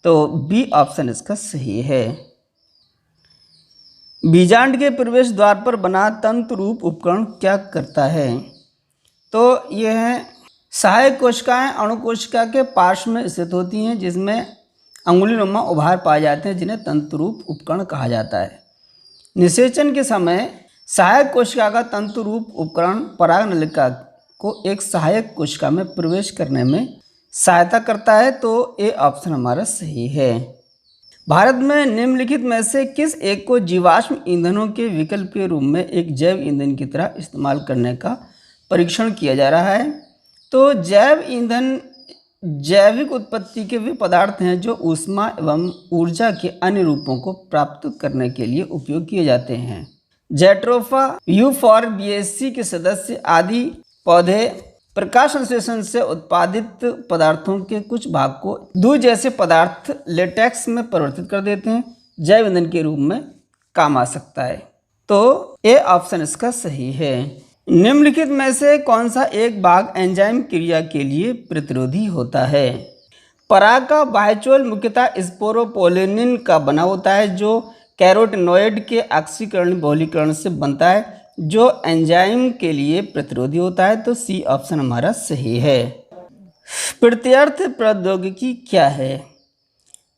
तो बी ऑप्शन इसका सही है। बीजांड के प्रवेश द्वार पर बना तंतु रूप उपकरण क्या करता है? तो ये है, सहायक कोशिकाएं अणुकोशिका के पार्श्व में स्थित होती हैं, जिसमें अंगुलीनुमा उभार पाए जाते हैं, जिन्हें तंतुरूप उपकरण कहा जाता है। निषेचन के समय सहायक कोशिका का तंतुरूप उपकरण परागनलिका को एक सहायक कोशिका में प्रवेश करने में सहायता करता है, तो ए ऑप्शन हमारा सही है। भारत में निम्नलिखित में से किस एक को जीवाश्म ईंधनों के विकल्प के रूप में एक जैव ईंधन की तरह इस्तेमाल करने का परीक्षण किया जा रहा है? तो जैव ईंधन जैविक उत्पत्ति के वे पदार्थ हैं जो ऊष्मा एवं ऊर्जा के अन्य रूपों को प्राप्त करने के लिए उपयोग किए जाते हैं। जैट्रोफा, यूफॉर्बिएसी के सदस्य आदि पौधे प्रकाश संश्लेषण से उत्पादित पदार्थों के कुछ भाग को दूध जैसे पदार्थ लेटेक्स में परिवर्तित कर देते हैं, जैव ईंधन के रूप में काम आ सकता है। तो ए ऑप्शन इसका सही है। निम्नलिखित में से कौन सा एक भाग एंजाइम क्रिया के लिए प्रतिरोधी होता है? पराग का बाह्यचोल मुख्यतः स्पोरोपोलिनिन का बना होता है, जो कैरोटीनॉयड के ऑक्सीकरण बहुलीकरण से बनता है, जो एंजाइम के लिए प्रतिरोधी होता है। तो सी ऑप्शन हमारा सही है। प्रत्यर्थ प्रौद्योगिकी क्या है?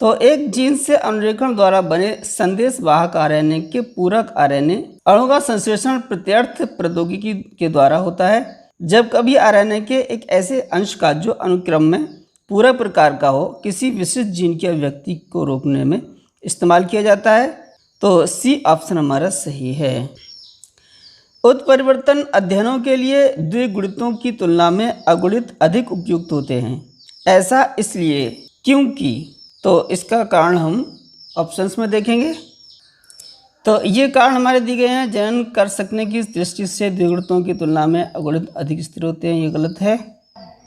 तो एक जीन से अनुरेखण द्वारा बने संदेशवाहक आरएनए के पूरक आरएनए अणु का संश्लेषण प्रत्यर्थ प्रौद्योगिकी के द्वारा होता है। जब कभी आरएनए के एक ऐसे अंश का जो अनुक्रम में पूरक प्रकार का हो किसी विशिष्ट जीन की अभिव्यक्ति को रोकने में इस्तेमाल किया जाता है। तो सी ऑप्शन हमारा सही है। उत्परिवर्तन अध्ययनों के लिए द्विगुणितों की तुलना में अगुणित अधिक उपयुक्त होते हैं। ऐसा इसलिए क्योंकि, तो इसका कारण हम ऑप्शंस में देखेंगे। तो ये कारण हमारे दिए गए हैं। जनन कर सकने की दृष्टि से द्विगुणितों की तुलना में अगुणित अधिक स्थिर होते हैं, ये गलत है।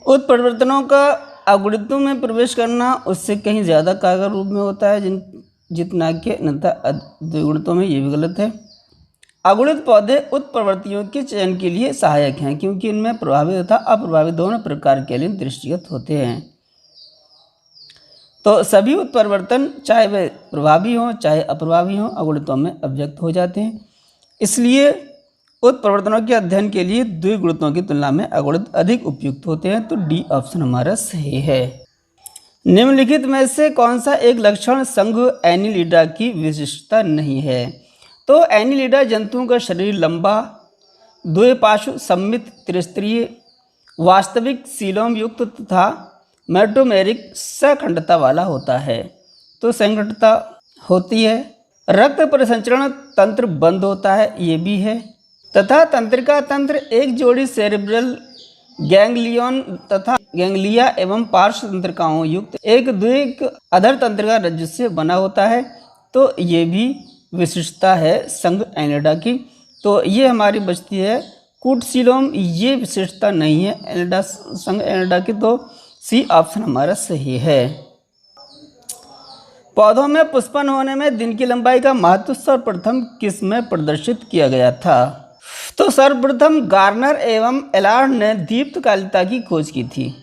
उत्परिवर्तनों का अगुणितों में प्रवेश करना उससे कहीं ज़्यादा कारगर रूप में होता है जितना कि अन्यथा द्विगुणितों में, ये भी गलत है। अगुणित पौधे उत्परिवर्तियों के चयन के लिए सहायक हैं क्योंकि इनमें प्रभावी तथा अप्रभावी दोनों प्रकार के लिए दृष्टिगत होते हैं। तो सभी उत्परिवर्तन चाहे वे प्रभावी हों चाहे अप्रभावी हों अगुणितों में अभिव्यक्त हो जाते हैं। इसलिए उत्परिवर्तनों के अध्ययन के लिए द्विगुणितों की तुलना में अगुणित अधिक उपयुक्त होते हैं। तो डी ऑप्शन हमारा सही है। निम्नलिखित में से कौन सा एक लक्षण संघ एनिलिडा की विशिष्टता नहीं है? तो एनिलिडा जंतुओं का शरीर लंबा, द्विपार्श्व सममित त्रिस्तरीय, वास्तविक सीलोम युक्त तथा मेटोमेरिक सखंडता वाला होता है। तो सखंडता होती है। रक्त परिसंचरण तंत्र बंद होता है, ये भी है। तथा तंत्रिका तंत्र एक जोड़ी सेरेब्रल गैंग्लियन तथा गैंग्लिया एवं पार्श्व तंत्रिकाओं युक्त एक द्विक अधर तंत्रिका रज्जु से बना होता है। तो ये भी विशिष्टता है संघ एनिलिडा की। तो ये हमारी बचती है कूटसीलोम, ये विशिष्टता नहीं है एनिलिडा संघ एनिलिडा की। तो सी ऑप्शन हमारा सही है। पौधों में पुष्पन होने में दिन की लंबाई का महत्व सर्वप्रथम किस में प्रदर्शित किया गया था? तो सर्वप्रथम गार्नर एवं एलार्ड ने दीप्तकालिता की खोज की थी।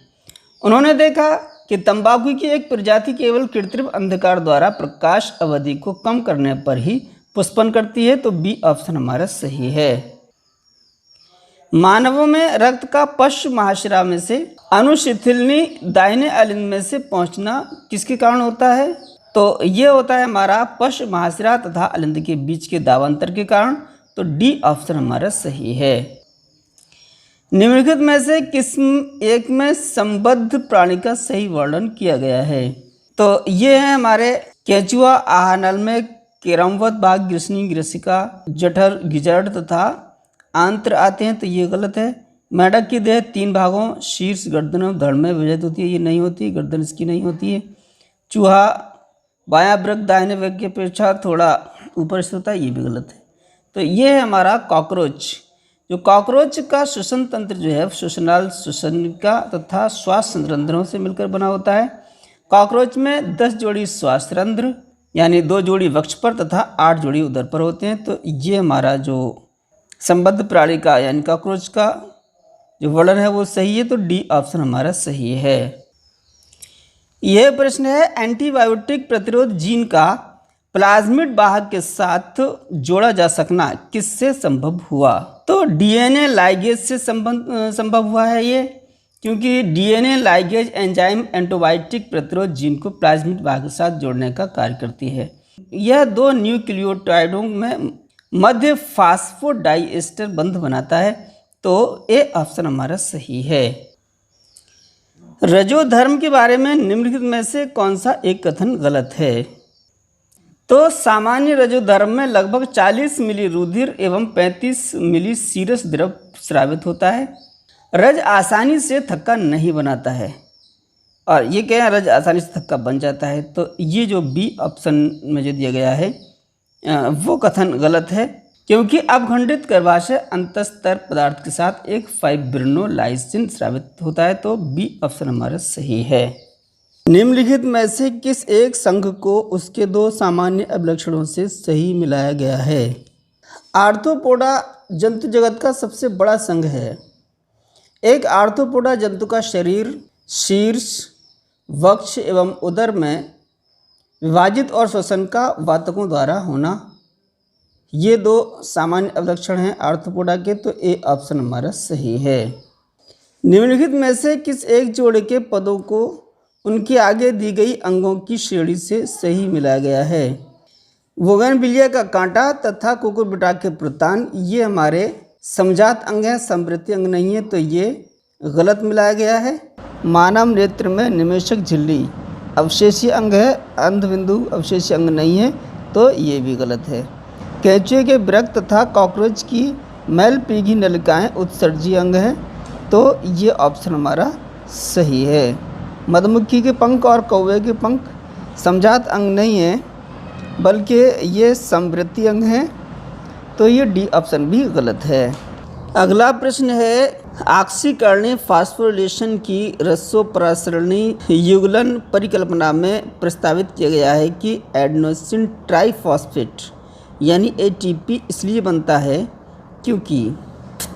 उन्होंने देखा कि तंबाकू की एक प्रजाति केवल कृत्रिम अंधकार द्वारा प्रकाश अवधि को कम करने पर ही पुष्पन करती है। तो बी ऑप्शन हमारा सही है। मानवों में रक्त का पश्च महाशिरा में से अनुशिथिलनी दाहिने अलिंद में से पहुंचना किसके कारण होता है? तो ये होता है हमारा पश्च महाशिरा तथा अलिंद के बीच के दावांतर के कारण। तो डी ऑप्शन हमारा सही है। निम्नलिखित में से किस एक में संबद्ध प्राणी का सही वर्णन किया गया है? तो ये है हमारे केंचुआ आहार नल में केरामवत भाग, ग्रीष्णी, ग्रीसिका, जठर, गिजड़ तथा आंत्र आते हैं। तो ये गलत है। मेढक की देह 3 भागों शीर्ष, गर्दन और धड़ में विभाजित होती है, ये नहीं होती, गर्दन इसकी नहीं होती है। चूहा बायां वृक्क दाहिने वृक्क की अपेक्षा थोड़ा ऊपर से होता है, ये भी गलत है। तो ये है हमारा कॉकरोच। जो कॉकरोच का श्वसन तंत्र जो है श्वसनाल, श्वसनिका तथा श्वास रंध्रों से मिलकर बना होता है। कॉकरोच में 10 जोड़ी श्वास रंध्र यानी 2 जोड़ी वक्ष पर तथा 8 जोड़ी उदर पर होते हैं। तो ये हमारा जो संबद्ध प्राणी का यानी कॉकरोच का जो वर्णन है वो सही है। तो डी ऑप्शन हमारा सही है। यह प्रश्न है एंटीबायोटिक प्रतिरोध जीन का प्लाज्मिड वाहक के साथ जोड़ा जा सकना किससे संभव हुआ? तो डीएनए लाइगेज से संभव हुआ है ये, क्योंकि डीएनए लाइगेज एंजाइम एंटीबायोटिक प्रतिरोध जीन को प्लाज्मिड वाहक के साथ जोड़ने का कार्य करती है। यह 2 न्यूक्लियोटाइडों में मध्य फास्फोडाइएस्टर बंध बनाता है। तो ए ऑप्शन हमारा सही है। रजोधर्म के बारे में निम्नलिखित में से कौन सा एक कथन गलत है? तो सामान्य रजोधर्म में लगभग 40 मिली रुधिर एवं 35 मिली सीरस द्रव स्रावित होता है। रज आसानी से थक्का नहीं बनाता है, और ये क्या है, रज आसानी से थक्का बन जाता है। तो ये जो बी ऑप्शन में जो दिया गया है वो कथन गलत है, क्योंकि अवखंडित गर्भाशय अंतस्तर पदार्थ के साथ एक फाइब्रिनोलाइसिन स्रावित होता है। तो बी ऑप्शन हमारा सही है। निम्नलिखित में से किस एक संघ को उसके दो सामान्य अभिलक्षणों से सही मिलाया गया है? आर्थ्रोपोडा जंतु जगत का सबसे बड़ा संघ है। एक आर्थ्रोपोडा जंतु का शरीर शीर्ष, वक्ष एवं उदर में विभाजित और श्वसन का वातकों द्वारा होना, ये दो सामान्य अभिलक्षण हैं आर्थ्रोपोडा के। तो ए ऑप्शन हमारा सही है। निम्नलिखित में से किस एक जोड़े के पदों को उनके आगे दी गई अंगों की श्रेणी से सही मिलाया गया है? बोगनविलिया का कांटा तथा कुकुरबिटा के प्रतान, ये हमारे समजात अंग हैं, समवृत्ति अंग नहीं है। तो ये गलत मिलाया गया है। मानव नेत्र में निमेषक झिल्ली अवशेषीय अंग है, अंधबिंदु अवशेषीय अंग नहीं है। तो ये भी गलत है। केंचुए के वृक्क तथा कॉकरोच की मैलपीघी नलिकाएं उत्सर्जी अंग हैं। तो ये ऑप्शन हमारा सही है। मधुमक्खी के पंख और कौवे के पंख समजात अंग नहीं है, बल्कि ये समवृत्ति अंग हैं। तो ये डी ऑप्शन भी गलत है। अगला प्रश्न है, ऑक्सीकरणीय फास्फोरिलेशन की रसोपरासरणी युगलन परिकल्पना में प्रस्तावित किया गया है कि एडेनोसिन ट्राइफॉस्फेट यानी एटीपी इसलिए बनता है क्योंकि।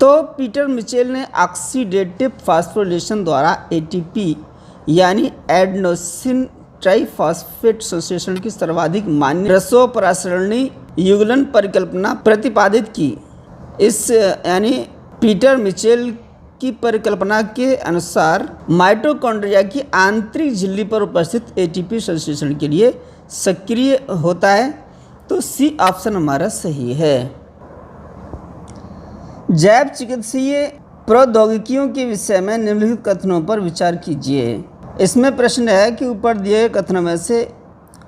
तो पीटर मिचेल ने ऑक्सीडेटिव फास्फोरिलेशन द्वारा एटीपी यानी एडेनोसिन ट्राइफॉस्फेट संश्लेषण की सर्वाधिक मान्य रसोपरासरणी युगलन परिकल्पना प्रतिपादित की। इस यानी पीटर मिचेल की परिकल्पना के अनुसार माइटोकॉन्ड्रिया की आंतरिक झिल्ली पर उपस्थित एटीपी संश्लेषण के लिए सक्रिय होता है। तो सी ऑप्शन हमारा सही है। जैव चिकित्सीय प्रौद्योगिकियों के विषय में निम्नलिखित कथनों पर विचार कीजिए। इसमें प्रश्न है कि ऊपर दिए गए कथनों में से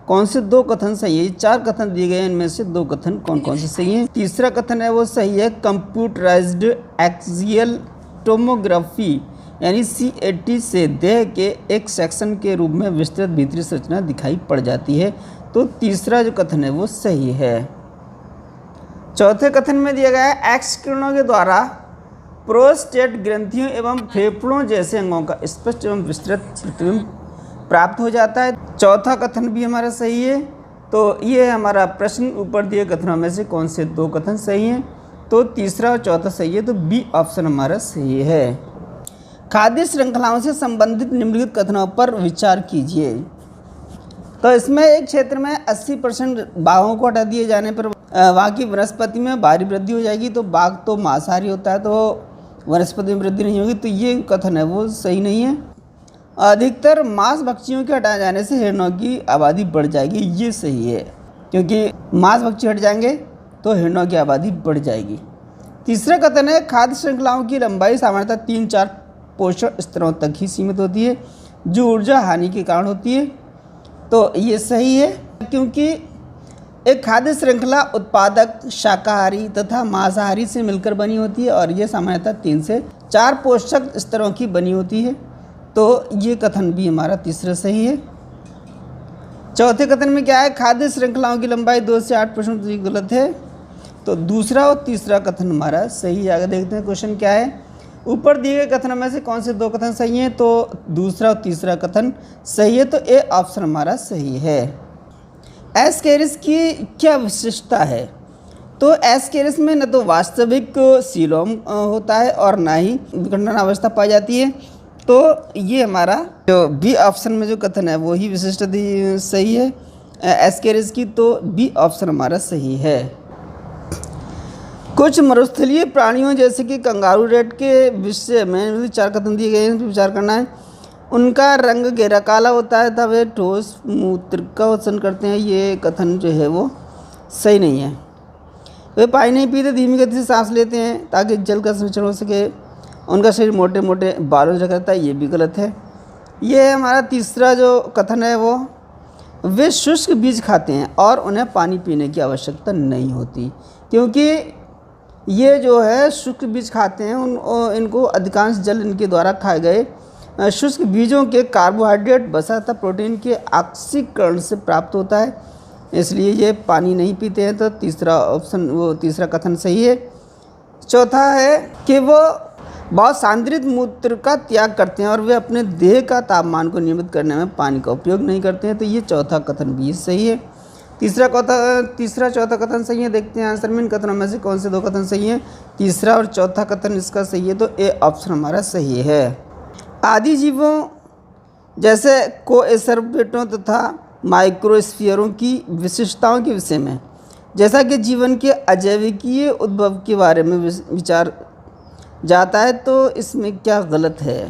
कौन से दो कथन सही है? 4 कथन दिए गए हैं, इनमें से 2 कथन कौन कौन से सही हैं? तीसरा कथन है वो सही है, कंप्यूटराइज्ड एक्सियल टोमोग्राफी यानी CAT से देह के एक सेक्शन के रूप में विस्तृत भीतरी संरचना दिखाई पड़ जाती है। तो तीसरा जो कथन है वो सही है। चौथे कथन में दिया गया है, एक्स किरणों के द्वारा प्रोस्टेट ग्रंथियों एवं फेफड़ों जैसे अंगों का स्पष्ट एवं विस्तृत प्रतिबिंब प्राप्त हो जाता है। चौथा कथन भी हमारा सही है। तो ये हमारा प्रश्न, ऊपर दिए कथनों में से कौन से 2 कथन सही हैं? तो तीसरा और चौथा सही है। तो बी ऑप्शन हमारा सही है। खाद्य श्रृंखलाओं से संबंधित निम्नलिखित कथनों पर विचार कीजिए। तो इसमें एक क्षेत्र में 80% बाघों को हटा दिए जाने पर वहाँ की वनस्पति में भारी वृद्धि हो जाएगी। तो बाघ तो मांसाहारी होता है, तो वनस्पति में वृद्धि नहीं होगी। तो ये कथन है वो सही नहीं है। अधिकतर मांस भक्षियों के हटाए जाने से हिरणों की आबादी बढ़ जाएगी, ये सही है, क्योंकि मांस भक्षी हट जाएंगे तो हिरणों की आबादी बढ़ जाएगी। तीसरा कथन है, खाद्य श्रृंखलाओं की लंबाई सामान्यतः 3-4 पोषण स्तरों तक ही सीमित होती है, जो ऊर्जा हानि के कारण होती है। तो ये सही है, क्योंकि एक खाद्य श्रृंखला उत्पादक शाकाहारी तथा मांसाहारी से मिलकर बनी होती है, और ये सामान्यतः 3 से 4 पोषक स्तरों की बनी होती है। तो ये कथन भी हमारा तीसरा सही है। चौथे कथन में क्या है, खाद्य श्रृंखलाओं की लंबाई 2 से 8% गलत है। तो दूसरा और तीसरा कथन हमारा सही है। आगे देखते हैं क्वेश्चन क्या है। ऊपर दिए गए कथनों में से कौन से 2 कथन सही हैं? तो दूसरा और तीसरा कथन सही है। तो ए ऑप्शन हमारा सही है। एस्केरिस की क्या विशेषता है? तो एस्केरिस में न तो वास्तविक सीलोम होता है और ना ही विखंडन अवस्था पाई जाती है। तो ये हमारा जो बी ऑप्शन में जो कथन है वो ही विशिष्ट सही है एस्केरिस की। तो बी ऑप्शन हमारा सही है। कुछ मरुस्थलीय प्राणियों जैसे कि कंगारू रेट के विषय में 4 कथन दिए गए हैं, विचार करना है। उनका रंग गहरा काला होता है तथा वे ठोस मूत्र का उत्सर्जन करते हैं। ये कथन जो है वो सही नहीं है। वे पानी नहीं पीते, धीमी गति से सांस लेते हैं ताकि जल का संरक्षण हो सके। उनका शरीर मोटे मोटे बालों से रहता है, ये भी गलत है। ये है हमारा तीसरा जो कथन है वो, वे शुष्क बीज खाते हैं और उन्हें पानी पीने की आवश्यकता नहीं होती, क्योंकि ये जो है शुष्क बीज खाते हैं इनको अधिकांश जल इनके द्वारा खाए गए शुष्क बीजों के कार्बोहाइड्रेट, वसा तथा प्रोटीन के ऑक्सीकरण से प्राप्त होता है, इसलिए ये पानी नहीं पीते हैं। तो तीसरा कथन सही है। चौथा है कि वो बहुत सांद्रित मूत्र का त्याग करते हैं और वे अपने देह का तापमान को नियमित करने में पानी का उपयोग नहीं करते हैं, तो ये चौथा कथन भी सही है। तीसरा चौथा कथन सही है। देखते हैं आंसर में इन कथनों में से कौन से दो कथन सही हैं। तीसरा और चौथा कथन इसका सही है, तो ए ऑप्शन हमारा सही है। आदि जीवों जैसे कोएसरपेटों तथा माइक्रोस्फीयरों की विशिष्टताओं के विषय में, जैसा कि जीवन के अजैविकीय उद्भव के बारे में विचार जाता है, तो इसमें क्या गलत है।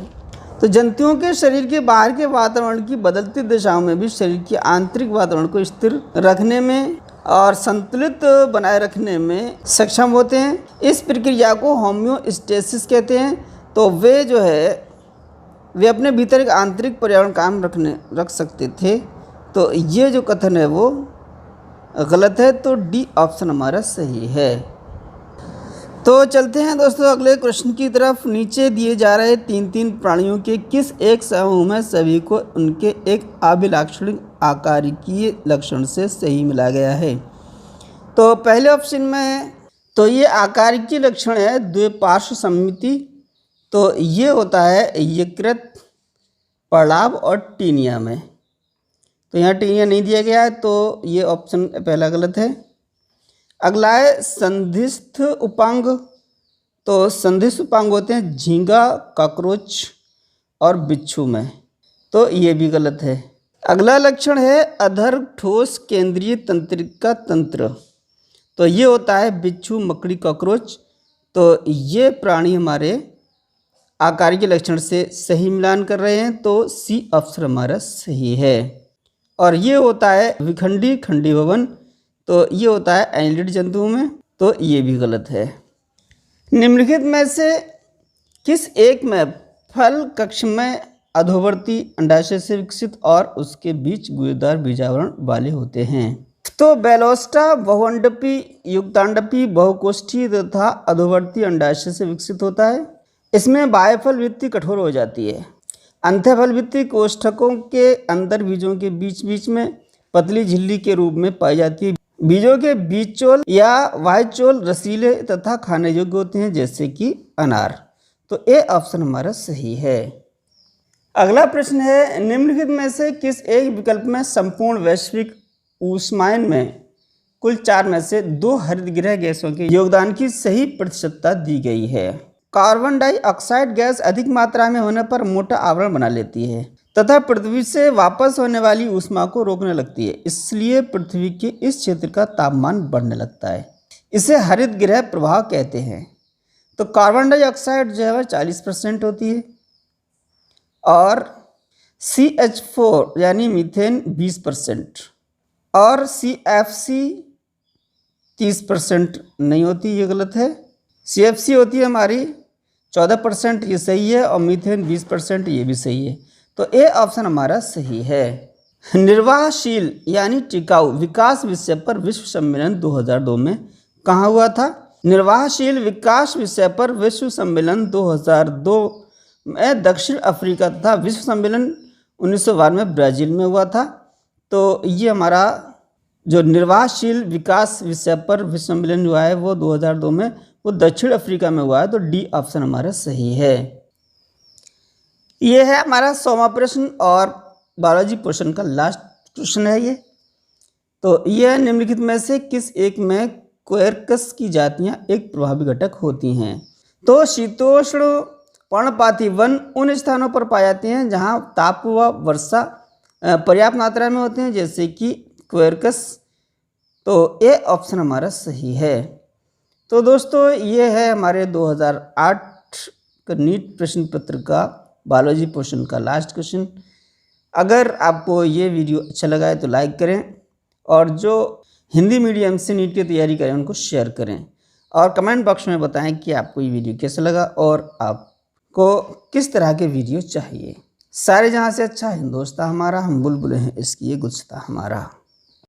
तो जंतुओं के शरीर के बाहर के वातावरण की बदलती दिशाओं में भी शरीर के आंतरिक वातावरण को स्थिर रखने में और संतुलित बनाए रखने में सक्षम होते हैं। इस प्रक्रिया को होम्योस्टेसिस कहते हैं। तो वे जो है वे अपने भीतर एक आंतरिक पर्यावरण कायम रख सकते थे, तो ये जो कथन है वो गलत है, तो डी ऑप्शन हमारा सही है। तो चलते हैं दोस्तों अगले क्वेश्चन की तरफ। नीचे दिए जा रहे तीन प्राणियों के किस एक समूह में सभी को उनके एक अभिलाक्षणिक आकारिकीय लक्षण से सही मिला गया है। तो पहले ऑप्शन में तो ये आकारिकीय लक्षण है द्विपार्श्व सममिति, तो ये होता है यकृत, प्रलाभ और टीनिया में। तो यहाँ टीनिया नहीं दिया गया है, तो ये ऑप्शन पहला गलत है। अगला है संधिस्थ उपांग। तो संधिस्थ उपांग होते हैं झींगा, कॉकरोच और बिच्छू में, तो ये भी गलत है। अगला लक्षण है अधर ठोस केंद्रीय तंत्रिका तंत्र। तो ये होता है बिच्छू, मकड़ी, कॉकरोच। तो ये प्राणी हमारे आकारिक लक्षण से सही मिलान कर रहे हैं, तो सी ऑप्शन हमारा सही है। और ये होता है विखंडी खंडी भवन। तो ये होता है एनिलिड जंतुओं में, तो ये भी गलत है। निम्नलिखित में से किस एक में फल कक्ष में अधोवर्ती अंडाशय से विकसित और उसके बीच गुदेदार बीजावरण वाले होते हैं। तो बेलोस्टा बहुअंडपी, युक्तांडपी, बहुकोष्ठी तथा अधोवर्ती अंडाशय से विकसित होता है। इसमें बाह्य फल भित्ति कठोर हो जाती है। अंत्य फल भित्ति कोष्ठकों के अंदर बीजों के बीच में पतली झिल्ली के रूप में पाई जाती है। बीजों के बीजचोल या वाह्यचोल रसीले तथा खाने योग्य होते हैं, जैसे कि अनार। तो ए ऑप्शन हमारा सही है। अगला प्रश्न है निम्नलिखित में से किस एक विकल्प में संपूर्ण वैश्विक ऊष्मायन में कुल 4 में से 2 हरितगृह गैसों के योगदान की सही प्रतिशतता दी गई है। कार्बन डाइऑक्साइड गैस अधिक मात्रा में होने पर मोटा आवरण बना लेती है तथा पृथ्वी से वापस होने वाली ऊष्मा को रोकने लगती है, इसलिए पृथ्वी के इस क्षेत्र का तापमान बढ़ने लगता है। इसे हरित गृह प्रभाव कहते हैं। तो कार्बन डाइऑक्साइड जो है 40% होती है और CH4 यानी मीथेन 20% और CFC 30% नहीं होती, ये गलत है। CFC होती है हमारी 14%, ये सही है, और मीथेन 20%, ये भी सही है। तो ए ऑप्शन हमारा सही है। निर्वाहशील यानी टिकाऊ विकास विषय पर विश्व सम्मेलन 2002 में कहाँ हुआ था? निर्वाहशील विकास विषय पर विश्व सम्मेलन 2002 में दक्षिण अफ्रीका तथा विश्व सम्मेलन 1992 में ब्राज़ील में हुआ था। तो ये हमारा जो निर्वाहशील विकास विषय पर विश्व सम्मेलन हुआ है वो 2002 में वो दक्षिण अफ्रीका में हुआ है। तो डी ऑप्शन हमारा सही है। ये है हमारा 100वां प्रश्न और बायोलॉजी पोर्शन का लास्ट क्वेश्चन है ये। तो यह निम्नलिखित में से किस एक में क्वेरकस की जातियां एक प्रभावी घटक होती हैं? तो शीतोष्ण पर्णपाती वन उन स्थानों पर पाए जाते हैं जहां ताप व वर्षा पर्याप्त मात्रा में होते हैं, जैसे कि क्वेरकस। तो ए ऑप्शन हमारा सही है। तो दोस्तों ये है हमारे 2008 का नीट प्रश्न पत्र का बायोलॉजी पोर्शन का लास्ट क्वेश्चन। अगर आपको ये वीडियो अच्छा लगा है तो लाइक करें, और जो हिंदी मीडियम से नीट की तैयारी करें उनको शेयर करें और कमेंट बॉक्स में बताएं कि आपको ये वीडियो कैसा लगा और आपको किस तरह के वीडियो चाहिए। सारे जहां से अच्छा हिंदुस्तान हमारा, हम बुलबुल हैं इसकी ये गुलसिता हमारा।